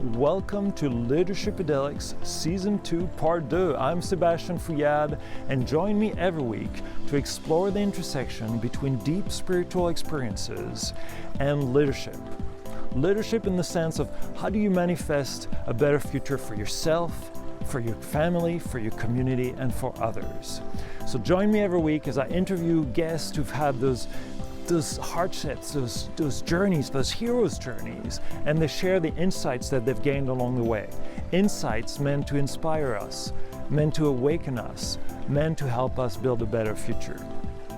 welcome to Leadershipedelics Season 2 Part 2. I'm Sebastian Fouillade, and join me every week to explore the intersection between deep spiritual experiences and leadership. Leadership in the sense of how do you manifest a better future for yourself, for your family, for your community, and for others. So join me every week as I interview guests who've had those hardships, those journeys, those heroes' journeys, and they share the insights that they've gained along the way. Insights meant to inspire us, meant to awaken us, meant to help us build a better future.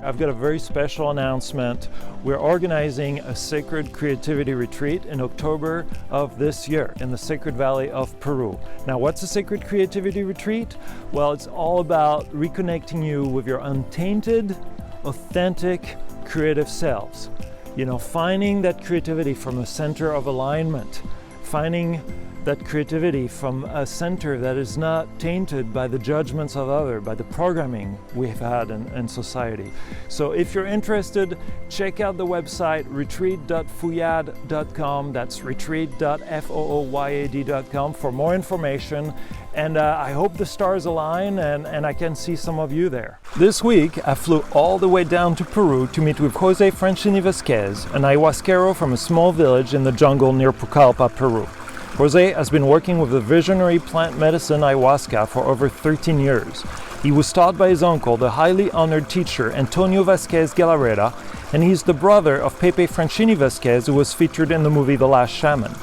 I've got a very special announcement. We're organizing a Sacred Creativity Retreat in October of this year in the Sacred Valley of Peru. Now, what's a Sacred Creativity Retreat? Well, it's all about reconnecting you with your untainted, authentic, creative selves. You know, finding that creativity from a center of alignment, finding that creativity from a center that is not tainted by the judgments of others, by the programming we've had in society. So if you're interested, check out the website retreat.fouillade.com. That's retreat.fooyad.com for more information. And I hope the stars align and I can see some of you there. This week, I flew all the way down to Peru to meet with Jose Franchini Vasquez, an Ayahuascero from a small village in the jungle near Pucallpa, Peru. Jose has been working with the visionary plant medicine ayahuasca for over 13 years. He was taught by his uncle, the highly honored teacher Antonio Vasquez Galarreta, and he's the brother of Pepe Franchini Vasquez, who was featured in the movie The Last Shaman.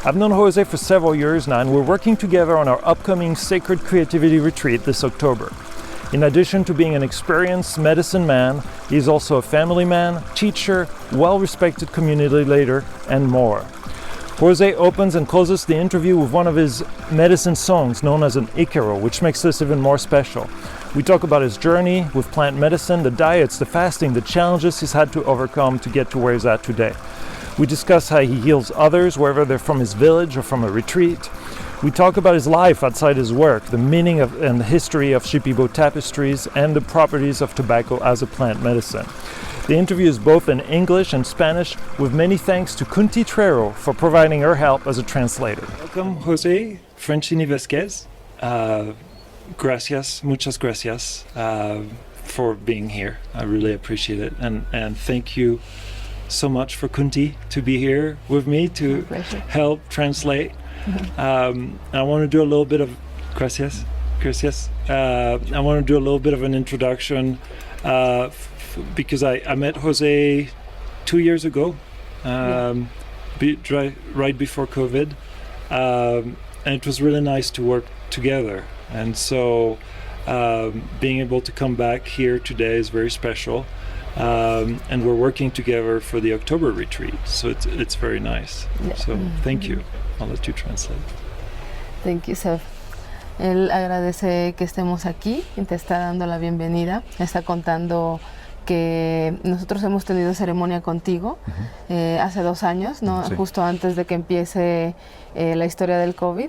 I've known Jose for several years now, and we're working together on our upcoming Sacred Creativity Retreat this October. In addition to being an experienced medicine man, he's also a family man, teacher, well-respected community leader, and more. Jose opens and closes the interview with one of his medicine songs known as an Icaro, which makes this even more special. We talk about his journey with plant medicine, the diets, the fasting, the challenges he's had to overcome to get to where he's at today. We discuss how he heals others, whether they're from his village or from a retreat. We talk about his life outside his work, the meaning of and the history of Shipibo tapestries, and the properties of tobacco as a plant medicine. The interview is both in English and Spanish, with many thanks to Kunti Trero for providing her help as a translator. Welcome, Jose Franchini Vasquez. Muchas gracias for being here. I really appreciate it. And thank you so much for Kunti to be here with me to help translate. I want to do a little bit of gracias. I want to do a little bit of an introduction because I met Jose 2 years ago, right before COVID, and it was really nice to work together. And so being able to come back here today is very special. And we're working together for the October retreat, so it's very nice. So thank you. I'll let you translate. Thank you, Seb. Él agradece que estemos aquí y te está dando la bienvenida. Está contando que nosotros hemos tenido ceremonia contigo hace 2 años, ¿no? Sí. Justo antes de que empiece la historia del COVID.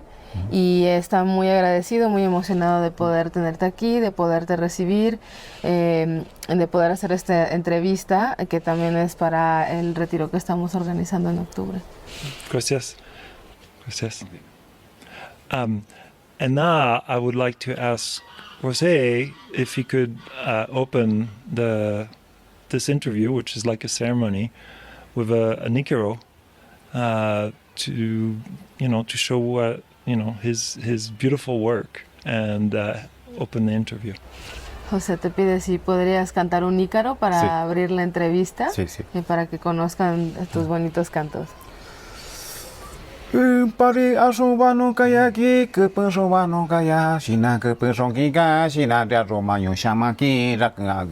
Y está muy agradecido, muy emocionado de poder tenerte aquí, de poderte recibir, de poder hacer esta entrevista que también es para el retiro que estamos organizando en octubre. Gracias. Okay. And now I would like to ask Jose if he could open this interview, which is like a ceremony, with an Icaro to show his beautiful work and open the interview. José te pide si podrías cantar un Ícaro para abrir la entrevista y para que conozcan tus bonitos cantos. Pari asubano kaya ki kepensobano kaya sina kepensongika sina dia romayo shamaki raka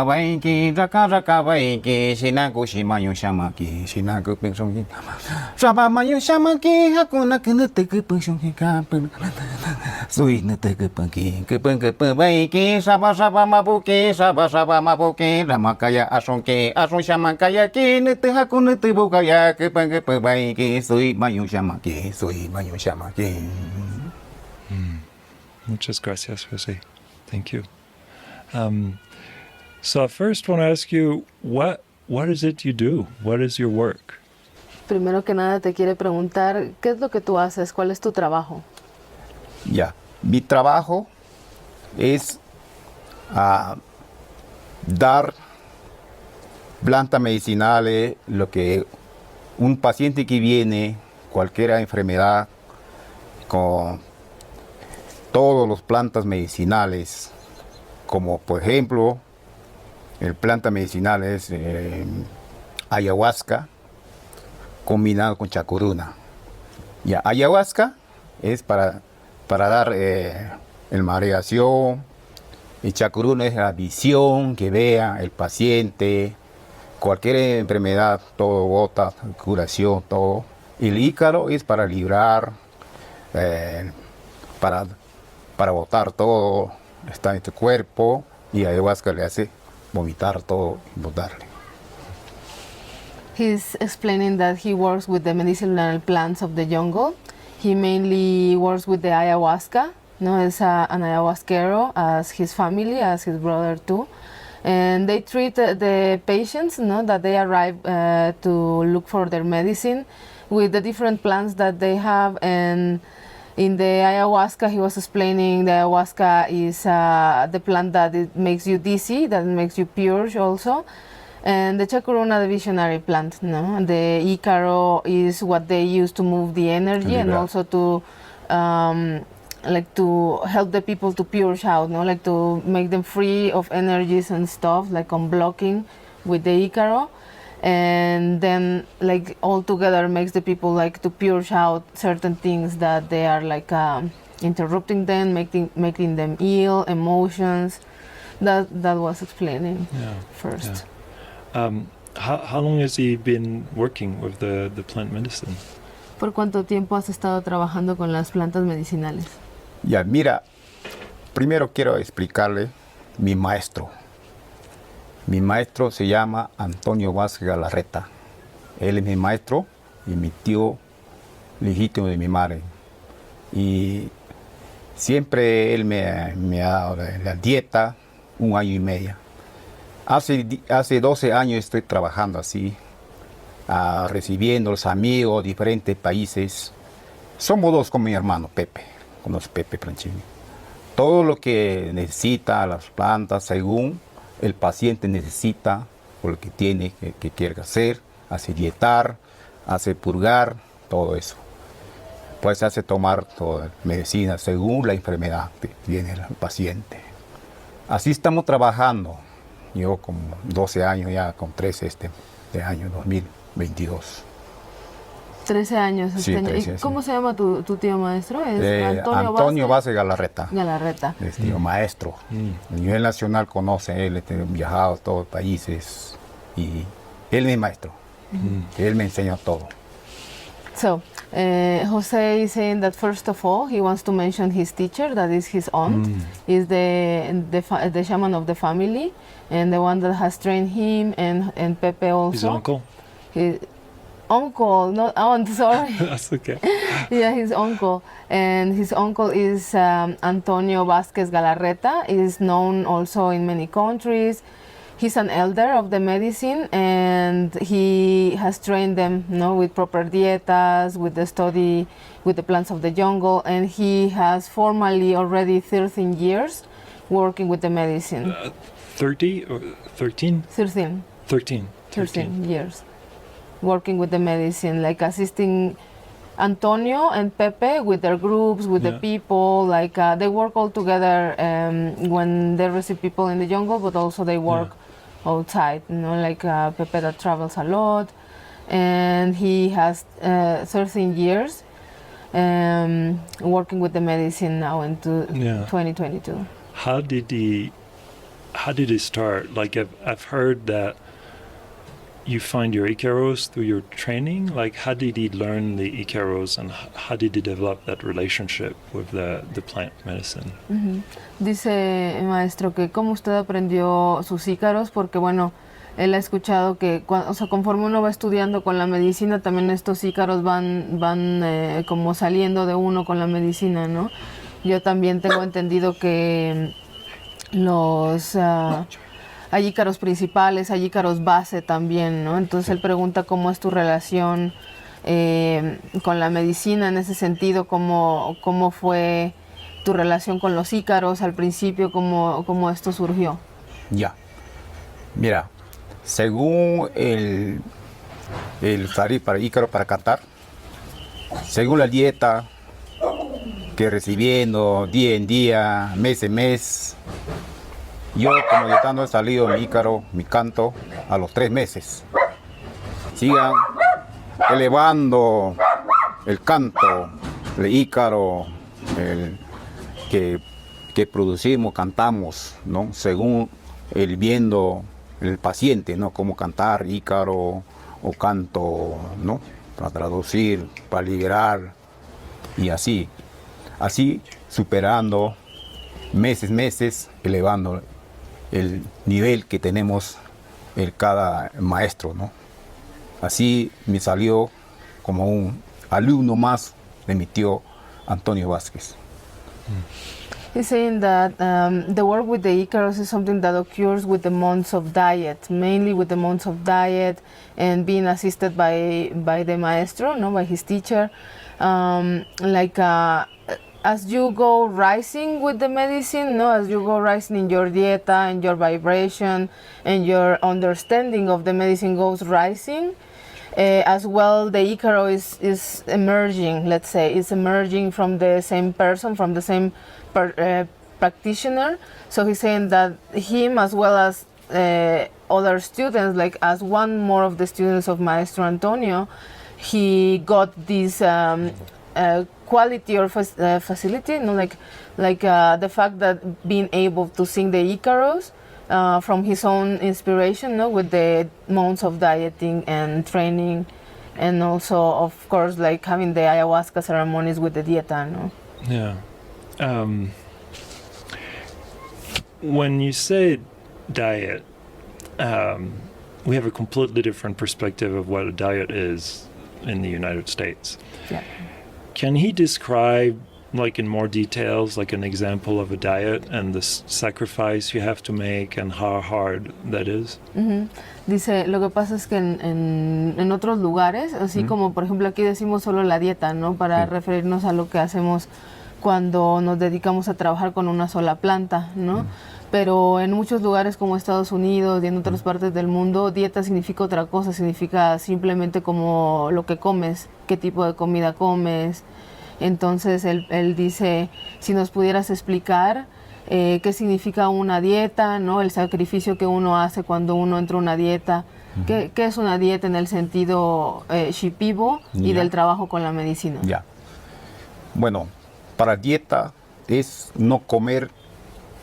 baiki sina kushimayo shamaki sina kepensongika saba mayo shamaki hakuna kenete kepensongika sui nete kepenki baiki saba mabuki ramakaya asonke ason shamakaya ki nete hakuna tibukaya kepen baiki soy mayo shamaki. Muchas gracias, Jose. Thank you. So I first want to ask you, what is it you do? What is your work? Primero que nada te quiere preguntar, ¿qué es lo que tú haces? ¿Cuál es tu trabajo? Ya, mi trabajo es dar plantas medicinales, lo que un paciente que viene, cualquier enfermedad, con todas las plantas medicinales, como por ejemplo, el planta medicinal es ayahuasca combinado con chacruna. Ya, ayahuasca es para dar el mareación, y chacruna es la visión, que vea el paciente, cualquier enfermedad, todo bota, curación, todo. El Icaro es para librar, para botar todo, está en tu cuerpo, y ayahuasca le hace vomitar todo y botarle. He's explaining that he works with the medicinal plants of the jungle. He mainly works with the ayahuasca, no, as an ayahuascero, as his family, as his brother too. And they treat the patients, no, that they arrive to look for their medicine with the different plants that they have. And in the ayahuasca, he was explaining the ayahuasca is the plant that it makes you dizzy, that makes you purge also. And the chacruna, the visionary plant, no? The Icaro is what they use to move the energy and also to like to help the people to purge out, no? Like to make them free of energies and stuff, like unblocking with the Icaro. And then like all together makes the people like to purge out certain things that they are like interrupting them, making them ill, emotions. That was explaining first. Yeah. How long has he been working with the plant medicine? ¿Por cuánto tiempo has estado trabajando con las plantas medicinales? Ya, mira, primero quiero explicarle mi maestro. Mi maestro se llama Antonio Vasquez Galarreta. Él es mi maestro y mi tío legítimo de mi madre. Y siempre él me ha dado la dieta 1 año y medio. Hace 12 años estoy trabajando así, recibiendo los amigos de diferentes países. Somos dos con mi hermano Pepe, con los Pepe Franchini. Todo lo que necesita las plantas según el paciente necesita, o lo que tiene, que quiere hacer, hace dietar, hace purgar, todo eso. Pues hace tomar toda medicina según la enfermedad que tiene el paciente. Así estamos trabajando. Yo con 12 años ya, con 13 este año 2022. 13 años este Sí, año. 13, ¿Y cómo se llama tu tío maestro? Es Antonio Vasquez Galarreta. Galarreta. Es tío maestro. A nivel nacional conoce, él ha viajado a todos los países y él es maestro. Él me enseña todo. So, Jose is saying that first of all, he wants to mention his teacher, that is his aunt, is the shaman of the family, and the one that has trained him, and Pepe also. His uncle? His uncle, not aunt, sorry. That's okay. Yeah, his uncle. And his uncle is Antonio Vasquez Galarreta, is known also in many countries. He's an elder of the medicine, and he has trained them, with proper dietas, with the study, with the plants of the jungle, and he has formally already 13 years working with the medicine. 30 or 13? 13. 13. 13 years working with the medicine, like assisting Antonio and Pepe with their groups, with the people, like they work all together when they receive people in the jungle, but also they work outside, like Pepe that travels a lot, and he has 13 years working with the medicine now into 2022. How did he start? Like I've heard that you find your Icaros through your training. Like how did he learn the Icaros, and how did he develop that relationship with the plant medicine? Dice maestro que cómo usted aprendió sus Ícaros, porque bueno, él ha escuchado que conforme uno va estudiando con la medicina, también estos Ícaros van como saliendo de uno con la medicina, ¿no? Yo también tengo entendido que los hay ícaros principales, hay ícaros base también, ¿no? Entonces él pregunta cómo es tu relación con la medicina en ese sentido, cómo fue tu relación con los ícaros al principio, cómo esto surgió. Ya. Mira, según el salir para Icaro para cantar, según la dieta que recibiendo día en día, mes en mes, yo como dietando he salido mi Icaro, mi canto, a los 3 meses. Sigan elevando el canto, el Icaro, que producimos, cantamos, ¿no? Según el viendo el paciente, ¿no? Cómo cantar Icaro o canto, ¿no? Para traducir, para liberar y así superando meses, elevando el nivel que tenemos cada maestro, ¿no? Así me salió como un alumno más de mi tío Antonio Vasquez. He's saying that the work with the Icaros is something that occurs with the months of diet, mainly with the months of diet and being assisted by the maestro, no, by his teacher. As you go rising with the medicine, no, as you go rising in your dieta and your vibration and your understanding of the medicine goes rising, as well the Icaro is emerging, let's say, it's emerging from the same person, from the same practitioner. So he's saying that him as well as other students, like as one more of the students of Maestro Antonio, he got this quality or facility, no, like the fact that being able to sing the Icaros from his own inspiration, no, with the months of dieting and training, and also of course like having the ayahuasca ceremonies with the dieta, no. Yeah. When you say diet, we have a completely different perspective of what a diet is in the United States. Yeah. Can he describe, like in more details, like an example of a diet and the sacrifice you have to make and how hard that is? Uh-huh. Dice, lo que pasa es que en otros lugares, así como por ejemplo aquí decimos solo la dieta, ¿no? Para referirnos a lo que hacemos cuando nos dedicamos a trabajar con una sola planta, ¿no? Pero en muchos lugares como Estados Unidos y en otras partes del mundo, dieta significa otra cosa, significa simplemente como lo que comes, qué tipo de comida comes. Entonces él dice, si nos pudieras explicar qué significa una dieta, ¿no? El sacrificio que uno hace cuando uno entra a una dieta, qué es una dieta en el sentido Shipibo y del trabajo con la medicina. Ya. Bueno, para dieta es no comer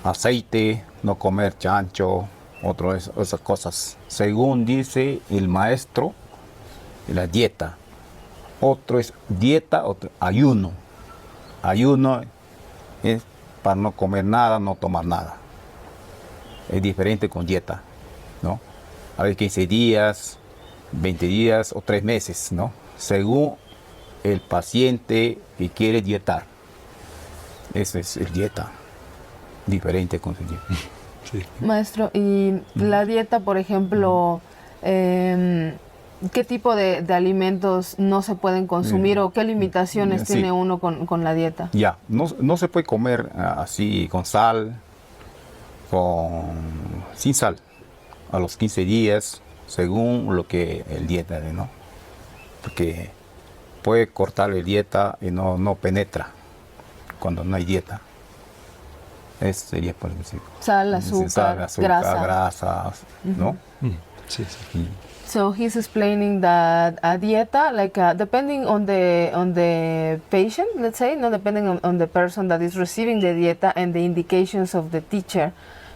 aceite, no comer chancho, esas cosas. Según dice el maestro, la dieta. Otro es dieta, otro ayuno. Ayuno es para no comer nada, no tomar nada. Es diferente con dieta, ¿no? A ver, 15 días, 20 días o 3 meses, ¿no? Según el paciente que quiere dietar. Esa es el dieta. Diferente con su dieta. Sí. Maestro, y la dieta, por ejemplo, ¿qué tipo de alimentos no se pueden consumir o qué limitaciones tiene uno con la dieta? Ya, no se puede comer así con sal, sin sal, a los 15 días, según lo que el dieta, ¿no? Porque puede cortar la dieta y no penetra cuando no hay dieta. Eso sería por decir. Sal, azúcar, grasas, ¿no? Sí, sí. So he's explaining that a dieta, like depending on the patient, let's say, no, depending on the person that is receiving the dieta and the indications of the teacher,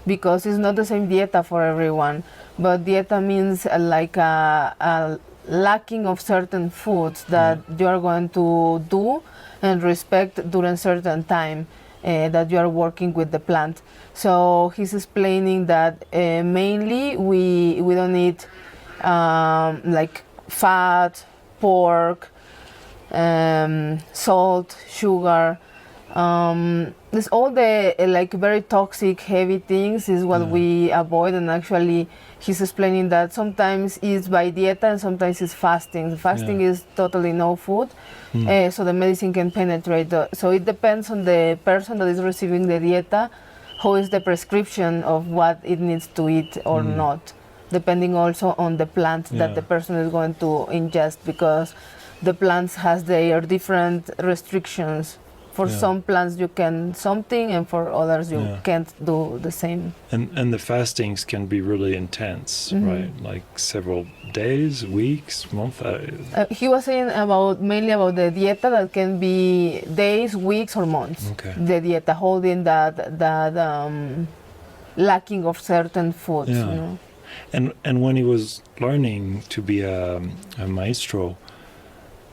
because it's not the same dieta for everyone. But dieta means like a lacking of certain foods that you are going to do and respect during certain time that you are working with the plant. So he's explaining that mainly we don't eat like fat, pork, salt, sugar, This all the like very toxic, heavy things is what we avoid. And actually, he's explaining that sometimes it's by dieta and sometimes it's fasting. The fasting is totally no food, so the medicine can penetrate. So it depends on the person that is receiving the dieta, how is the prescription of what it needs to eat or not, depending also on the plant that the person is going to ingest, because the plants has their different restrictions. For some plants you can something, and for others you can't do the same. And the fastings can be really intense, right? Like several days, weeks, months. He was saying mainly about the dieta that can be days, weeks, or months. Okay. The dieta, holding that lacking of certain foods. Yeah. You know? And when he was learning to be a maestro,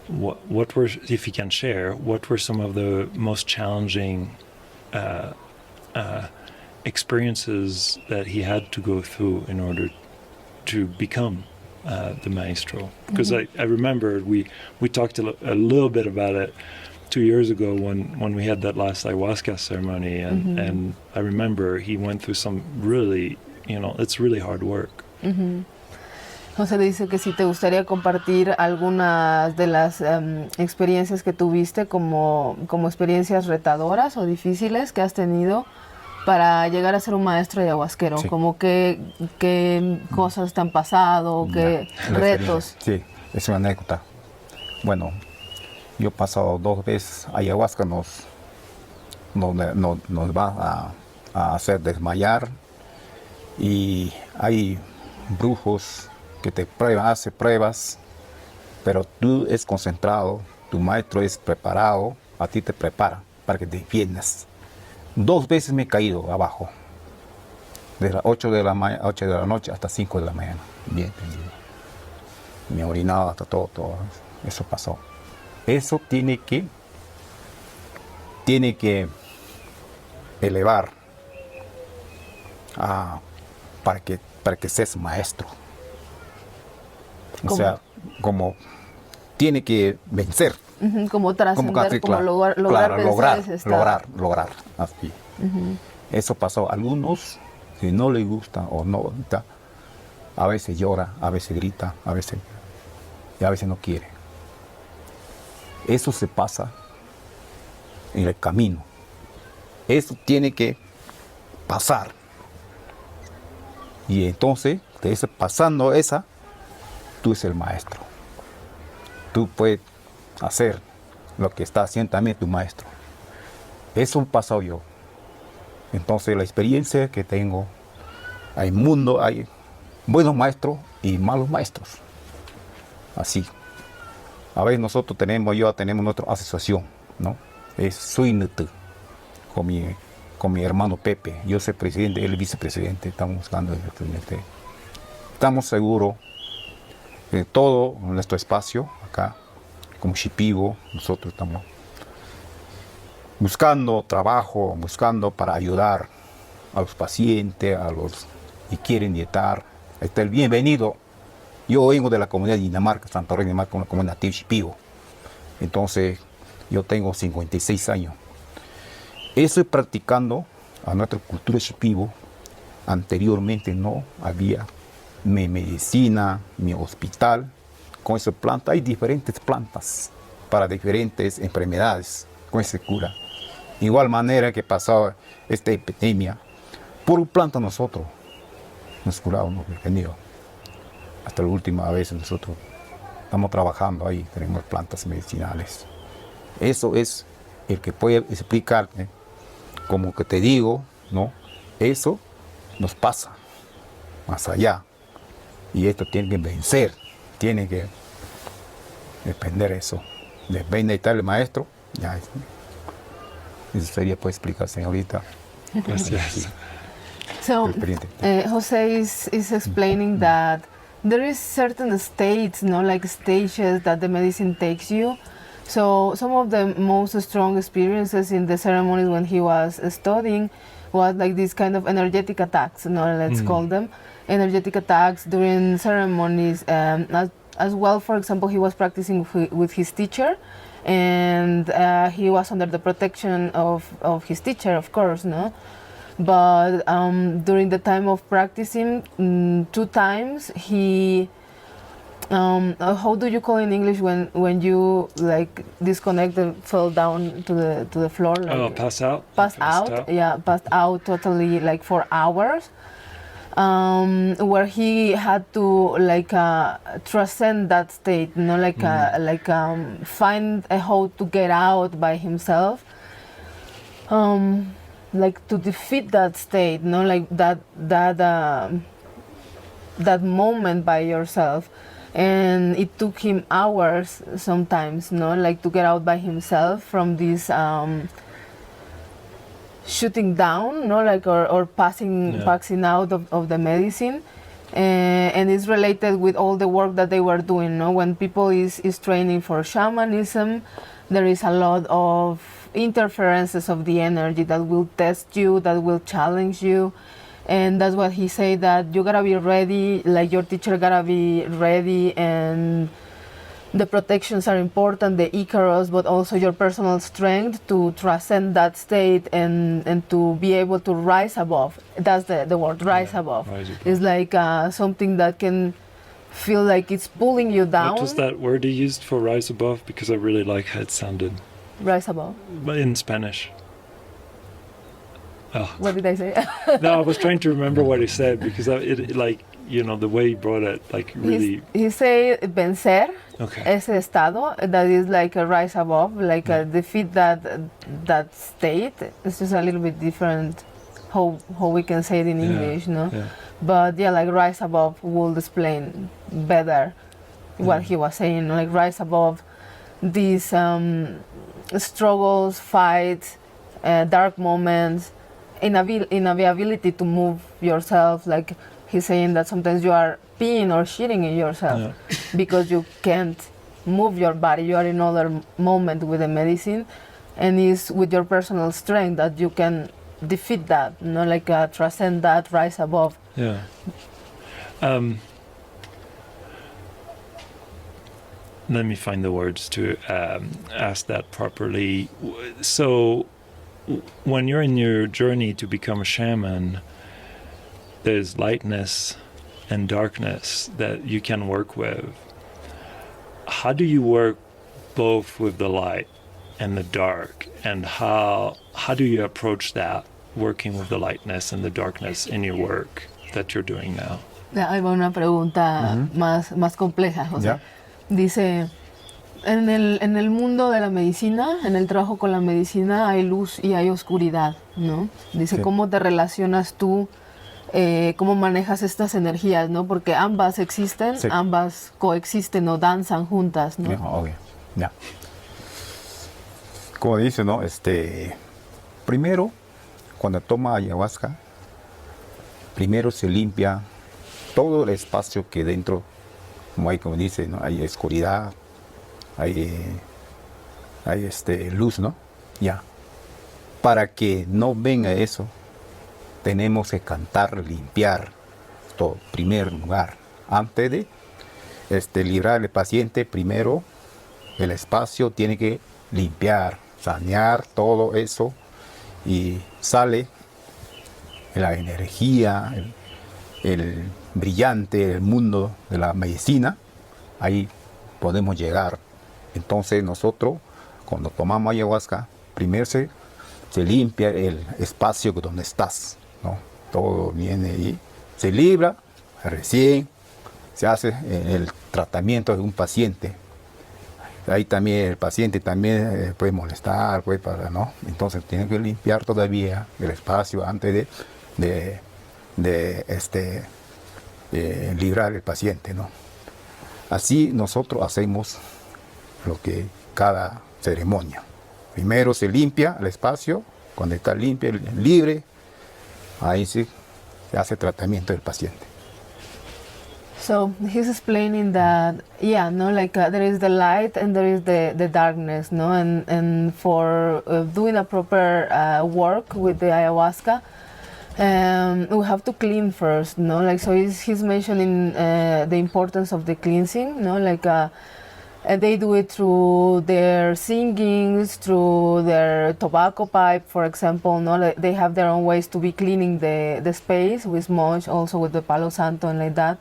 what were, if you can share, what were some of the most challenging experiences that he had to go through in order to become the maestro? Because I remember we talked a little bit about it 2 years ago when we had that last ayahuasca ceremony, and I remember he went through some really, it's really hard work. José dice que si te gustaría compartir algunas de las experiencias que tuviste como experiencias retadoras o difíciles que has tenido para llegar a ser un maestro ayahuasquero, como qué cosas te han pasado, qué retos. Sí, es una anécdota. Bueno, yo he pasado 2 veces, ayahuasca nos va a hacer desmayar, y hay brujos que te hace pruebas, pero tú es concentrado, tu maestro es preparado, a ti te prepara para que te defiendas. 2 veces me he caído abajo, de las 8 de la noche hasta 5 de la mañana, bien tendido. Me he orinado hasta todo, eso pasó. Eso tiene que elevar para que seas maestro. ¿Cómo? O sea, como tiene que vencer. Como trascender, como lograr vencer ese estado. Lograr. Así. Eso pasó. Algunos, si no les gusta o no, a veces llora, a veces grita, a veces no quiere. Eso se pasa en el camino. Eso tiene que pasar. Y entonces, pasando esa, tú eres el maestro. Tú puedes hacer lo que está haciendo también tu maestro. Eso he pasado yo. Entonces la experiencia que tengo, hay buenos maestros y malos maestros. Así. A veces nosotros tenemos nuestra asociación, ¿no? Es Suinutu, con mi hermano Pepe. Yo soy presidente, él es vicepresidente. Estamos buscando estamos seguros de todo nuestro espacio acá, como Shipibo, nosotros estamos buscando trabajo, buscando para ayudar a los pacientes, a los que quieren dietar. El bienvenido. Yo vengo de la comunidad de Dinamarca, Santa Rosa de Dinamarca, una comunidad nativa Shipibo. Entonces, yo tengo 56 años. Estoy practicando a nuestra cultura Shipibo. Anteriormente no había mi medicina, mi hospital. Con esa planta hay diferentes plantas para diferentes enfermedades. Con esa cura. Igual manera que pasaba esta epidemia, por planta nosotros nos curamos, nos defendimos. Hasta la última vez nosotros estamos trabajando ahí, tenemos plantas medicinales. Eso es el que puede explicarte, como que te digo, ¿no? Eso nos pasa más allá. Y esto tiene que vencer, tiene que depender eso. Depende de tal el maestro, ya es. Eso sería pues explicar, señorita. Gracias. So, Jose is explaining that there is certain states, like stages that the medicine takes you. So some of the most strong experiences in the ceremonies when he was studying was like these kind of energetic attacks, let's call them. Energetic attacks during ceremonies. as well. For example, he was practicing with his teacher, and he was under the protection of his teacher, of course, no? But during the time of practicing, 2 times he, how do you call in English when you like disconnect and fell down to the floor? Like, pass out? Passed out, yeah, passed out totally, like for hours. Where he had to like transcend that state, you know, like find a how to get out by himself, like to defeat that state, you know, like that moment by yourself. And it took him hours sometimes, you know, like to get out by himself from this shooting down, no, like or passing out of the medicine, and it's related with all the work that they were doing. No, when people is training for shamanism, there is a lot of interferences of the energy that will test you, that will challenge you, and that's what he said, that you gotta be ready, like your teacher gotta be ready, and the protections are important, the Icaros, but also your personal strength to transcend that state and to be able to rise above. That's the word, rise above. Rise above. It's like something that can feel like it's pulling you down. What was that word you used for rise above? Because I really like how it sounded. Rise above. But in Spanish. Oh. What did I say? No, I was trying to remember what he said, because it like, you know, the way he brought it, like really... He said vencer, okay. Ese estado, that is like a rise above, like a defeat that state. It's just a little bit different how we can say it in English, no? Yeah. But yeah, like rise above will explain better what he was saying, like rise above these struggles, fights, dark moments, inability to move yourself, like he's saying that sometimes you are peeing or shitting in yourself because you can't move your body. You are in another moment with the medicine, and it's with your personal strength that you can defeat that, you know, like transcend that, rise above. Yeah. Let me find the words to ask that properly. So, when you're in your journey to become a shaman, there's lightness and darkness that you can work with. How do you work both with the light and the dark, and how do you approach that, working with the lightness and the darkness in your work that you're doing now? Hay una pregunta más compleja, José. Yeah. Dice, en el mundo de la medicina, en el trabajo con la medicina, hay luz y hay oscuridad, ¿no? Dice, ¿cómo te relacionas tú? ¿Cómo manejas estas energías, no? Porque ambas existen, ambas coexisten o danzan juntas, ¿no? Okay. Yeah. Como dice, ¿no? Primero, cuando toma ayahuasca, primero se limpia todo el espacio que dentro, como dice, ¿no? Hay oscuridad, hay luz, ¿no? Ya. Para que no venga eso, tenemos que cantar, limpiar todo, primer lugar. Antes de librar al paciente, primero el espacio tiene que limpiar, sanear todo eso, y sale la energía, el brillante, el mundo de la medicina. Ahí podemos llegar. Entonces nosotros, cuando tomamos ayahuasca, primero se limpia el espacio donde estás, ¿no? Todo viene ahí, se libra, recién se hace el tratamiento de un paciente. Ahí también el paciente también puede molestar, ¿no? Entonces tiene que limpiar todavía el espacio antes de librar el paciente, ¿no? Así nosotros hacemos lo que cada ceremonia. Primero se limpia el espacio, cuando está limpio, libre, ahí sí se hace tratamiento del paciente. So he's explaining that, like there is the light and there is the darkness, no? And for doing a proper work with the ayahuasca, We have to clean first, no? Like, so he's mentioning the importance of the cleansing, no? Like, and they do it through their singings, through their tobacco pipe, for example, no? Like, they have their own ways to be cleaning the space with smudge, also with the Palo Santo and like that.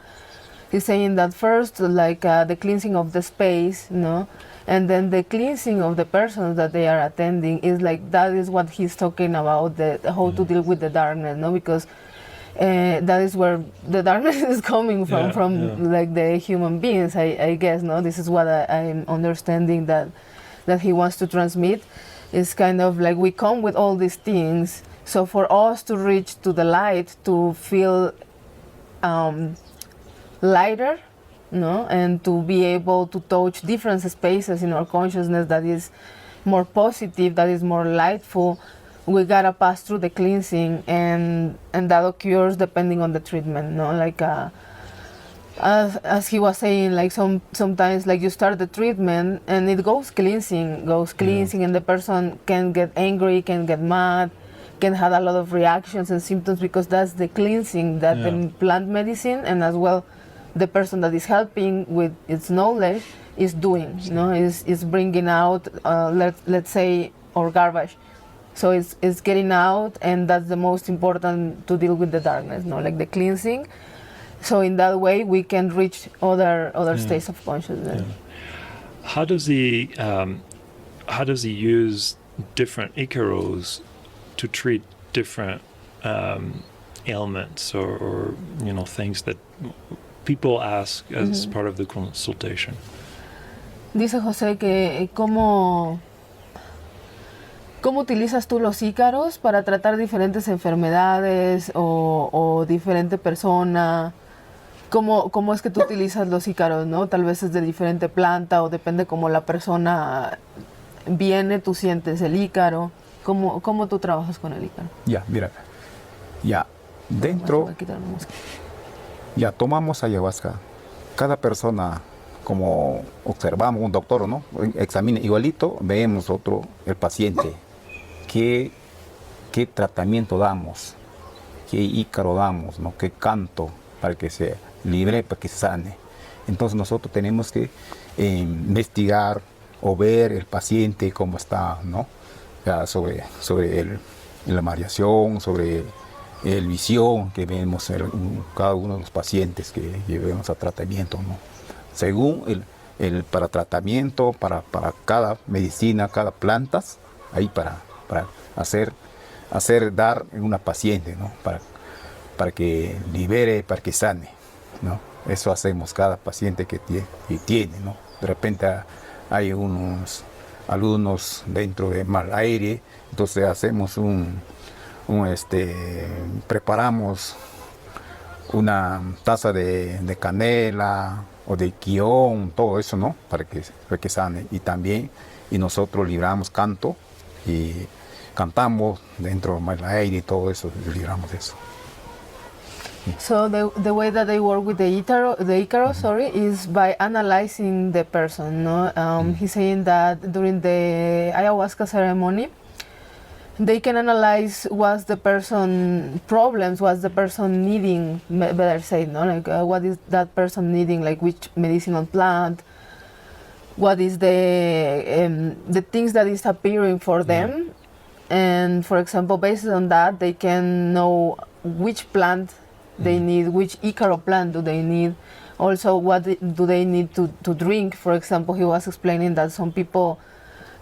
He's saying that first, like, the cleansing of the space, no? And then the cleansing of the persons that they are attending is like, that is what he's talking about, how to deal with the darkness, no? Because that is where the darkness is coming from like the human beings, I guess, no? This is what I'm understanding that he wants to transmit. It's kind of like we come with all these things, so for us to reach to the light, to feel lighter, no, and to be able to touch different spaces in our consciousness that is more positive, that is more lightful, we gotta pass through the cleansing, and that occurs depending on the treatment, no, like as he was saying, like sometimes like you start the treatment and it goes cleansing, and the person can get angry, can get mad, can have a lot of reactions and symptoms, because that's the cleansing that the plant medicine, and as well the person that is helping with its knowledge is doing, you know, is bringing out, let's say, our garbage. So it's getting out, and that's the most important to deal with the darkness, no, like the cleansing. So in that way, we can reach other states of consciousness. Yeah. How does he use different Icaros to treat different ailments or you know, things that people ask as part of the consultation? Dice José que cómo utilizas tú los ícaros para tratar diferentes enfermedades o diferente persona. ¿Cómo es que tú utilizas los ícaros, no? Tal vez es de diferente planta o depende cómo la persona viene, tú sientes el ícaro. ¿Cómo tú trabajas con el ícaro? Ya, mira. Ya, dentro... Ya tomamos ayahuasca. Cada persona, como observamos un doctor, ¿no? Examina igualito, vemos el paciente. ¿Qué tratamiento damos? ¿Qué ícaro damos? ¿No? ¿Qué canto para que se libre, para que se sane? Entonces nosotros tenemos que investigar o ver el paciente cómo está, ¿no? Ya sobre la variación, sobre el visión que vemos en cada uno de los pacientes que llevemos a tratamiento, ¿no? Según para tratamiento, para cada medicina, cada planta, ahí para dar en una paciente, ¿no? Para que libere, para que sane, ¿no? Eso hacemos cada paciente que tiene, ¿no? De repente hay algunos dentro de mal aire, entonces hacemos preparamos una taza de canela o de quión, todo eso, ¿no? Para que sane. Y también nosotros libramos canto y cantamos dentro del aire y todo eso, libramos de eso. So the way that they work with the Icaro, is by analyzing the person, no? He's saying that during the ayahuasca ceremony, they can analyze what's the person problems, what's the person needing, better say, no? Like what is that person needing, like which medicinal plant, what is the things that is appearing for them, and for example, based on that, they can know which plant they need, which Icaro plant do they need, also what do they need to drink. For example, he was explaining that some people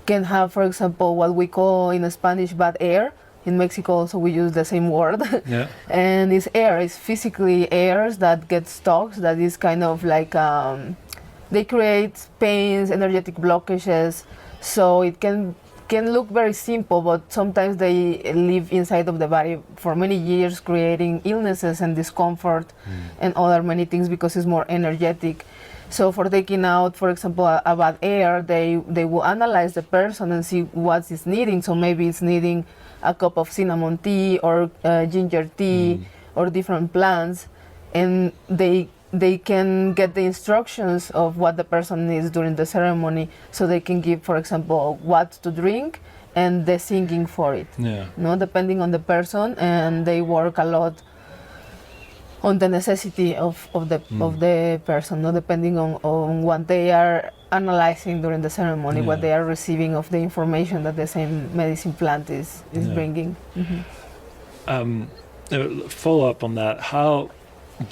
can have, for example, what we call in Spanish bad air. In Mexico also we use the same word. Yeah. And it's air, it's physically airs that get stuck, that is kind of like, they create pains, energetic blockages, so it can look very simple, but sometimes they live inside of the body for many years, creating illnesses and discomfort and other many things because it's more energetic. So for taking out, for example, a bad air, they will analyze the person and see what it's needing. So maybe it's needing a cup of cinnamon tea or ginger tea or different plants, and they they can get the instructions of what the person needs during the ceremony, so they can give, for example, what to drink and the singing for it. Yeah. No, depending on the person, and they work a lot on the necessity of the person, no, depending on what they are analyzing during the ceremony, what they are receiving of the information that the same medicine plant is bringing. Follow up on that. How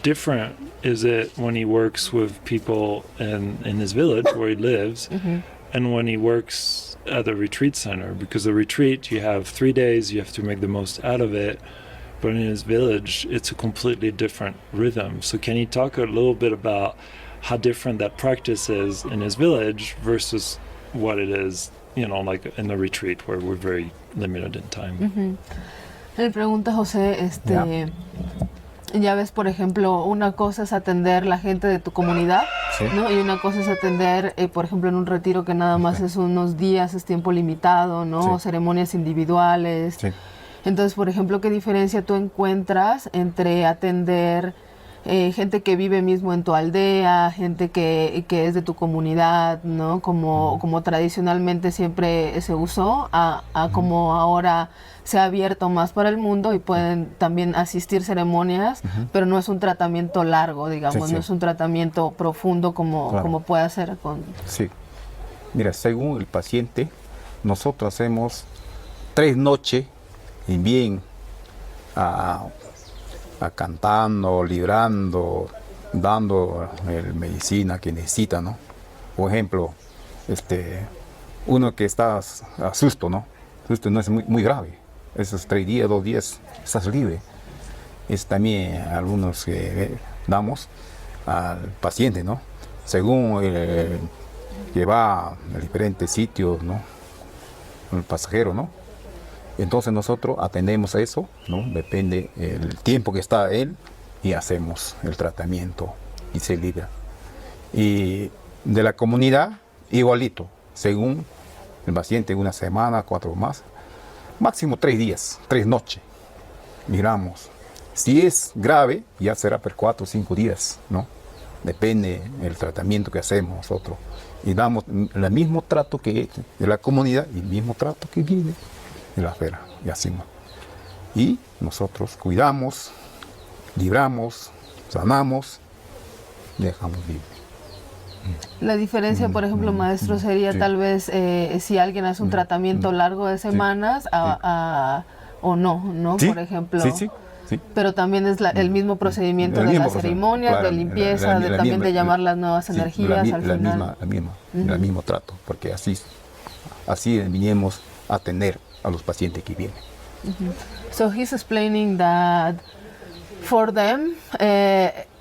different is it when he works with people in his village where he lives, and when he works at the retreat center? Because the retreat, you have 3 days, you have to make the most out of it. But in his village, it's a completely different rhythm. So can you talk a little bit about how different that practice is in his village versus what it is, like in the retreat where we're very limited in time? Le pregunta José, ya ves, por ejemplo, una cosa es atender la gente de tu comunidad, ¿no? Y una cosa es atender, por ejemplo, en un retiro que nada más es unos días, es tiempo limitado, ¿no? O ceremonias individuales. Entonces, por ejemplo, ¿qué diferencia tú encuentras entre atender gente que vive mismo en tu aldea, gente que es de tu comunidad, ¿no? Como tradicionalmente siempre se usó, a como ahora se ha abierto más para el mundo y pueden también asistir ceremonias, pero no es un tratamiento largo, digamos, no es un tratamiento profundo como puede hacer con... Sí. Mira, según el paciente, nosotros hacemos 3 noches y bien cantando, librando, dando medicina que necesita, ¿no? Por ejemplo, uno que está a susto, ¿no? Susto no es muy grave. Esos 3 días, 2 días, estás libre. Es también algunos que damos al paciente, ¿no? Según que va a diferentes sitios, ¿no? El pasajero, ¿no? Entonces nosotros atendemos a eso, ¿no? Depende el tiempo que está él y hacemos el tratamiento y se libra. Y de la comunidad, igualito, según el paciente, 1 semana, 4 más, máximo 3 días, 3 noches. Miramos. Si es grave, ya será por 4 o 5 días, ¿no? Depende del tratamiento que hacemos nosotros. Y damos el mismo trato que de la comunidad y el mismo trato que viene de la esfera, y así más. Y nosotros cuidamos, libramos, sanamos, dejamos libre. La diferencia, por ejemplo, maestro, sería tal vez si alguien hace un tratamiento largo de semanas o no, Sí, por ejemplo. Sí. Pero también es el mismo procedimiento de las ceremonias, claro, de limpieza, también de llamar las nuevas energías al final. El mismo trato, porque así vinimos a atender a los pacientes que vienen. So he's explaining that for them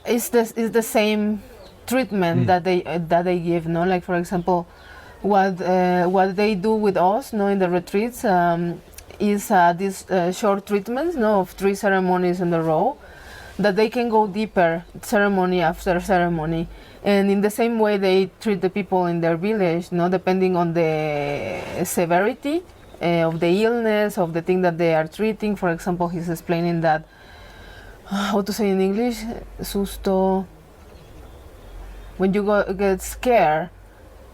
is the same treatment that they give, no? Like, for example, what they do with us, no, in the retreats is these short treatments, no, of 3 ceremonies in a row, that they can go deeper ceremony after ceremony. And in the same way they treat the people in their village, no, depending on the severity of the illness, of the thing that they are treating. For example, he's explaining that, how to say in English, susto, when you get scared.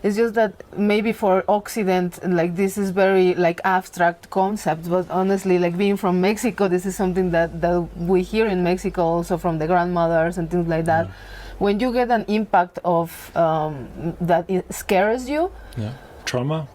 It's just that maybe for Occident, like, this is very like abstract concept, but honestly, like, being from Mexico, this is something that we hear in Mexico also from the grandmothers and things like that. When you get an impact of that it scares you, trauma,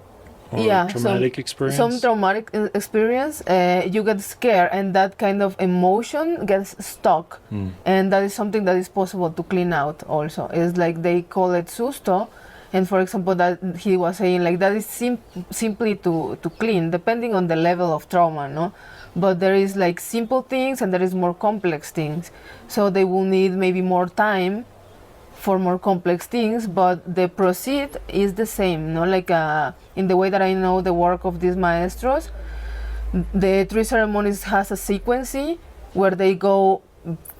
or traumatic experience. Some traumatic experience, you get scared, and that kind of emotion gets stuck, and that is something that is possible to clean out. Also, it's like they call it susto. And for example, that he was saying, like, that is simply to clean, depending on the level of trauma, no? But there is like simple things and there is more complex things. So they will need maybe more time for more complex things, but the proceed is the same, no? Like in the way that I know the work of these maestros, the 3 ceremonies has a sequence where they go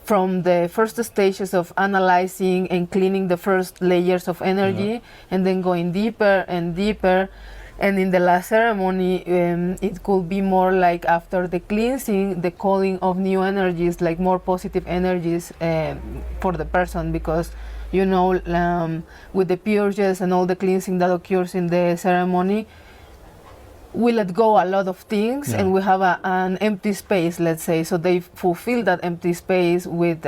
from the first stages of analyzing and cleaning the first layers of energy, and then going deeper and deeper, And in the last ceremony, it could be more like after the cleansing, the calling of new energies, like more positive energies for the person, because with the purges and all the cleansing that occurs in the ceremony, we let go a lot of things, and we have an empty space, let's say. So they fulfill that empty space with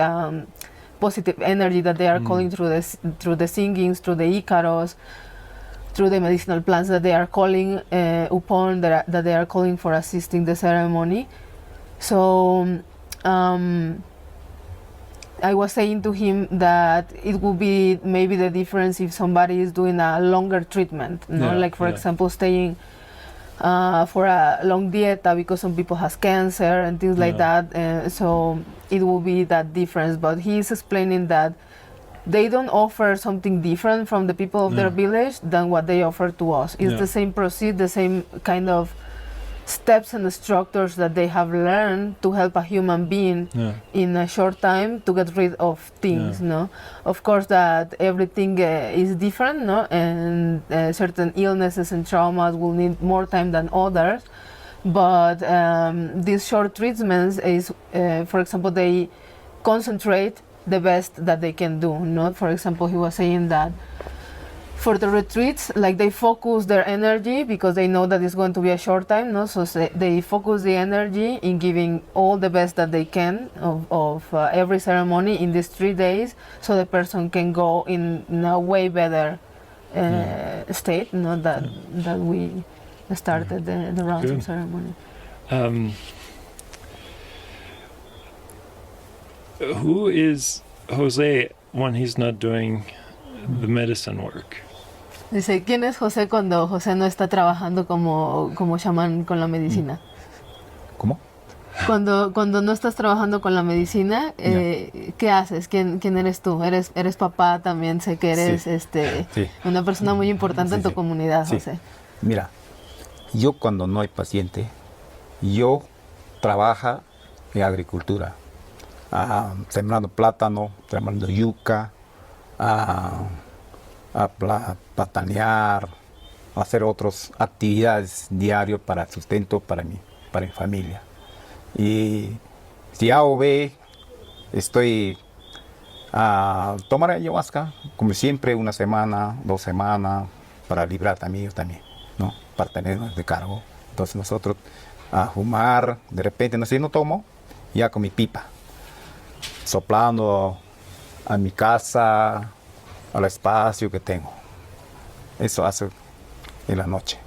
positive energy that they are calling through the singings, through the Icaros, through the medicinal plants that they are calling upon, that they are calling for assisting the ceremony. So I was saying to him that it would be maybe the difference if somebody is doing a longer treatment, like for example staying for a long dieta, because some people has cancer and things like that. So it will be that difference. But he is explaining that they don't offer something different from the people of their village than what they offer to us. It's the same procedure, the same kind of steps and structures that they have learned to help a human being in a short time to get rid of things. Of course that everything is different, and certain illnesses and traumas will need more time than others, but these short treatments is for example, they concentrate the best that they can do. For example, he was saying that for the retreats, like they focus their energy because they know that it's going to be a short time, so they focus the energy in giving all the best that they can of every ceremony in these 3 days, so the person can go in a way better state, that we started the ransom ceremony. Who is Jose when he's not doing the medicine work? Dice, ¿quién es José cuando José no está trabajando como chamán con la medicina? ¿Cómo? Cuando no estás trabajando con la medicina, ¿qué haces? ¿Quién eres tú? Eres papá también, sé que eres una persona muy importante en tu comunidad, José. Mira, yo cuando no hay paciente, yo trabajo en agricultura, sembrando plátano, sembrando yuca, platanear, hacer otras actividades diarias para sustento para mi familia. Y si A o B, estoy a tomar ayahuasca, como siempre, 1 semana, 2 semanas, para librar también yo también, para tenernos de cargo. Entonces nosotros a fumar, de repente, no tomo, ya con mi pipa, soplando a mi casa, al espacio que tengo. Eso hace en la noche.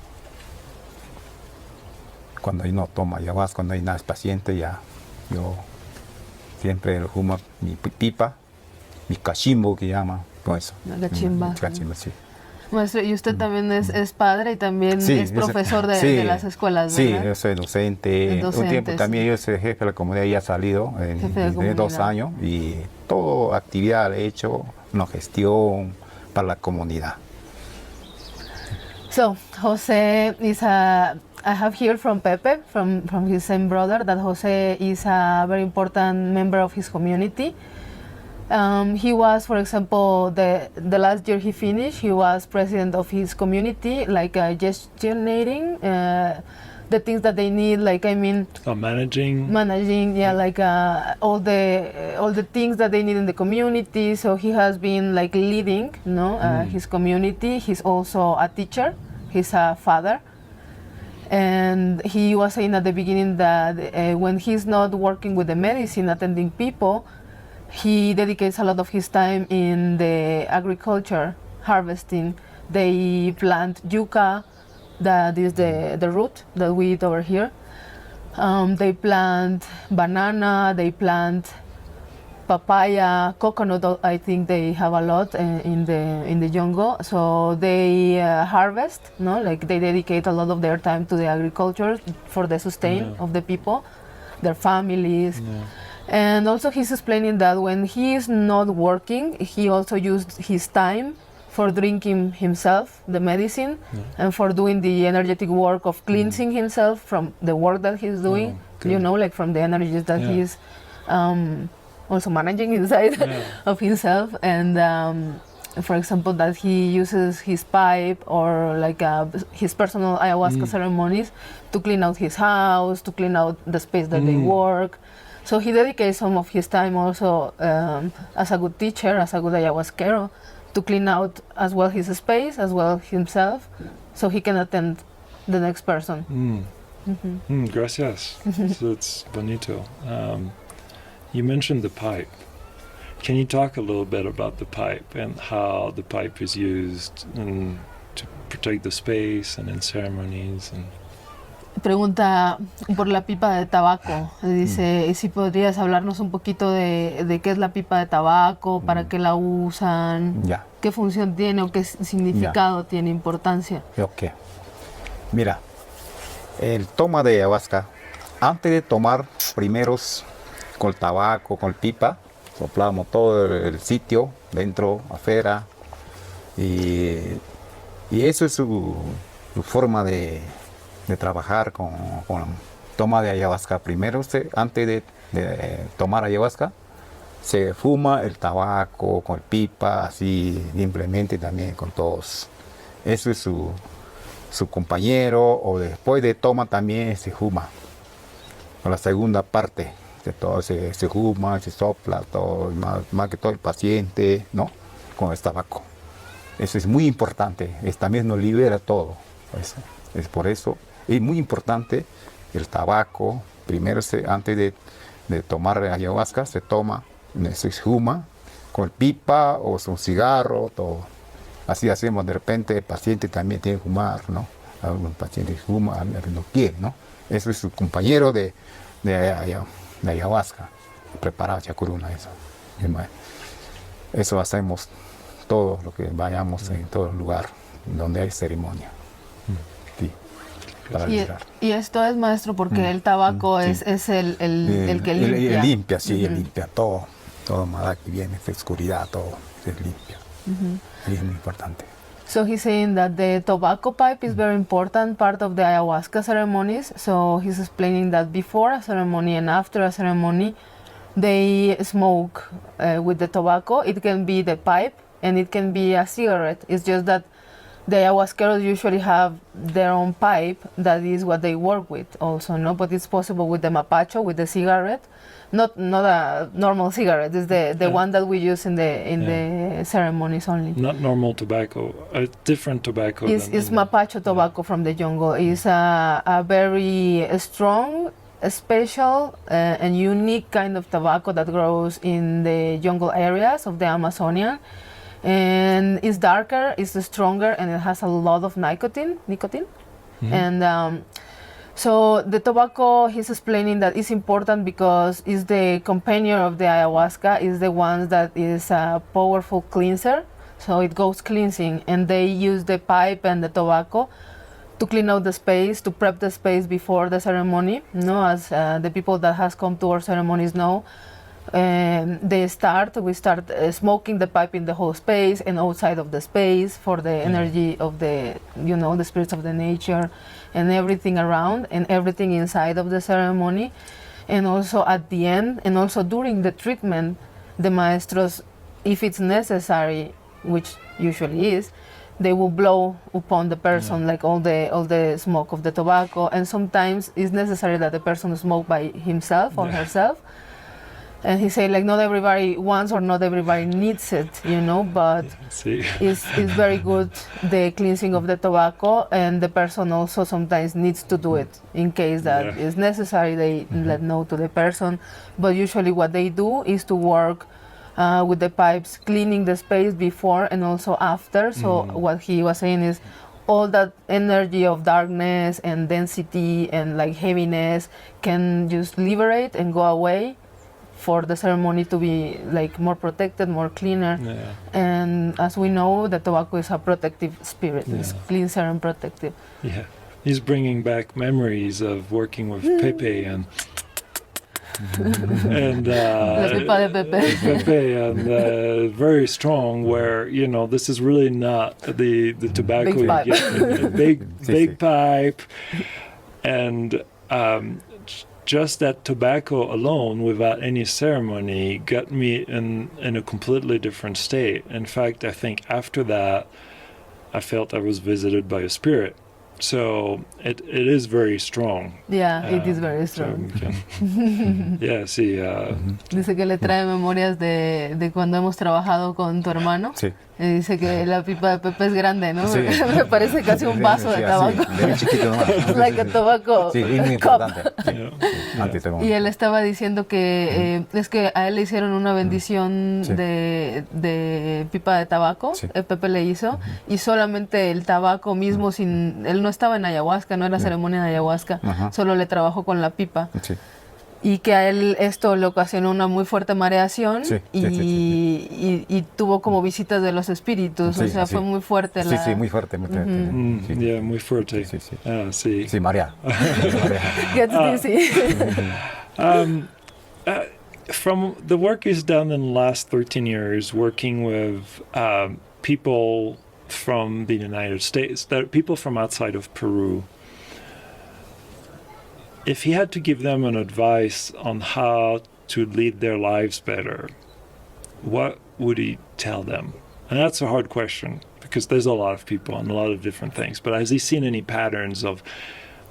Cuando yo no tomo ayahuasca, cuando hay nada paciente, ya yo siempre fumo mi pipa, mi cachimbo que llama, con eso. La cachimba. Cachimba, sí. Maestro, y usted también es padre y también es profesor de las escuelas, ¿verdad? Sí, yo soy docente. Un tiempo también yo soy jefe de la comunidad, ya he salido de 2 años, y toda actividad he hecho, una gestión para la comunidad. So, Jose is I have heard from Pepe, from his same brother, that Jose is a very important member of his community. He was, for example, the last year he finished, he was president of his community, like gestionating the things that they need, like managing, like all the things that they need in the community. So he has been like leading, his community. He's also a teacher. He's a father. And he was saying at the beginning that when he's not working with the medicine, attending people, he dedicates a lot of his time in the agriculture, harvesting. They plant yuca, that is the root that we eat over here. They plant banana, they plant papaya, coconut. I think they have a lot in the jungle. So they harvest, like they dedicate a lot of their time to the agriculture for the sustain of the people, their families. And also he's explaining that when he is not working, he also used his time for drinking himself the medicine and for doing the energetic work of cleansing himself from the work that he's doing, like from the energies that he's also managing inside of himself. And for example, that he uses his pipe or like his personal ayahuasca ceremonies to clean out his house, to clean out the space that they work. So he dedicates some of his time also as a good teacher, as a good ayahuasquero, to clean out as well his space, as well himself, so he can attend the next person. Gracias. So it's bonito. You mentioned the pipe. Can you talk a little bit about the pipe and how the pipe is used to protect the space and in ceremonies? Pregunta por la pipa de tabaco. Dice, ¿y si podrías hablarnos un poquito de qué es la pipa de tabaco, para qué la usan, qué función tiene o qué significado tiene, importancia? Ok. Mira, el toma de ayahuasca, antes de tomar, primeros con el tabaco, con el pipa, soplamos todo el sitio, dentro, afuera, y eso es su forma de trabajar con toma de ayahuasca. Primero, antes de tomar ayahuasca, se fuma el tabaco con el pipa, así simplemente también con todos. Eso es su compañero, o después de toma también se fuma. Con la segunda parte, de todo se fuma, se sopla, todo, más que todo el paciente, ¿no? Con el tabaco. Eso es muy importante, también nos libera todo. Es por eso, es muy importante el tabaco. Primero, antes de tomar ayahuasca, se toma, se fuma con el pipa o un cigarro, todo. Así hacemos. De repente el paciente también tiene que fumar, ¿no? Algún paciente fuma, no quiere, ¿no? Eso es su compañero de ayahuasca, preparar chacruna, eso. Eso hacemos todo lo que vayamos en todo lugar donde hay ceremonia. Sí, para y esto es, maestro, porque el tabaco es el que limpia. Limpia, sí, limpia todo mala que viene, oscuridad, todo es limpia. Y es muy importante. So he's saying that the tobacco pipe is very important part of the ayahuasca ceremonies. So he's explaining that before a ceremony and after a ceremony, they smoke with the tobacco. It can be the pipe and it can be a cigarette. It's just that the ayahuasqueros usually have their own pipe. That is what they work with also, no? But it's possible with the mapacho, with the cigarette. Not a normal cigarette. It's the one that we use in the ceremonies only. Not normal tobacco. A different tobacco. It's mapacho tobacco from the jungle. It's a very strong, special, and unique kind of tobacco that grows in the jungle areas of the Amazonian. And it's darker, it's stronger, and it has a lot of nicotine. And so the tobacco, he's explaining that it's important because it's the companion of the ayahuasca, is the one that is a powerful cleanser. So it goes cleansing, and they use the pipe and the tobacco to clean out the space, to prep the space before the ceremony. No, as the people that has come to our ceremonies know, we start smoking the pipe in the whole space and outside of the space for the energy of the spirits of the nature and everything around and everything inside of the ceremony. And also at the end and also during the treatment, the maestros, if it's necessary, which usually is, they will blow upon the person like all the smoke of the tobacco. And sometimes it's necessary that the person smoke by himself or herself. And he said, like, not everybody wants or not everybody needs it, but it's very good, the cleansing of the tobacco, and the person also sometimes needs to do it in case that is necessary. They let know to the person. But usually what they do is to work with the pipes, cleaning the space before and also after. So what he was saying is all that energy of darkness and density and like heaviness can just liberate and go away, for the ceremony to be like more protected, more cleaner. And as we know, the tobacco is a protective spirit. It's cleanser and protective. Yeah, he's bringing back memories of working with Pepe and La pipa de Pepe, and very strong. Where this is really not the tobacco. Big pipe. Big pipe, and just that tobacco alone, without any ceremony, got me in a completely different state. In fact, I think after that, I felt I was visited by a spirit. So it is very strong. Yeah, it is very strong. Yeah, sí. Dice que le trae memorias de cuando hemos trabajado con tu hermano. Sí. Y dice que la pipa de Pepe es grande, ¿no? Sí. Me parece casi un vaso de tabaco. Sí, de chiquito nomás. Like a tobacco Sí, es muy cup. importante. Sí. Y él estaba diciendo que es que a él le hicieron una bendición Sí. de pipa de tabaco, Sí. Pepe le hizo, y solamente el tabaco mismo, él no estaba en ayahuasca, no era ceremonia de ayahuasca, solo le trabajó con la pipa. Sí. Y que a él esto le ocasionó una muy fuerte mareación y tuvo como visitas de los espíritus, o sea, fue muy fuerte. Sí, muy fuerte. Muy fuerte. Sí. Yeah, muy fuerte. Sí. Ah, sí. Sí, María. Gets dizzy. From the work he's done in the last 13 years, working with people from the United States, people from outside of Peru, if he had to give them an advice on how to lead their lives better, what would he tell them? And that's a hard question because there's a lot of people and a lot of different things. But has he seen any patterns of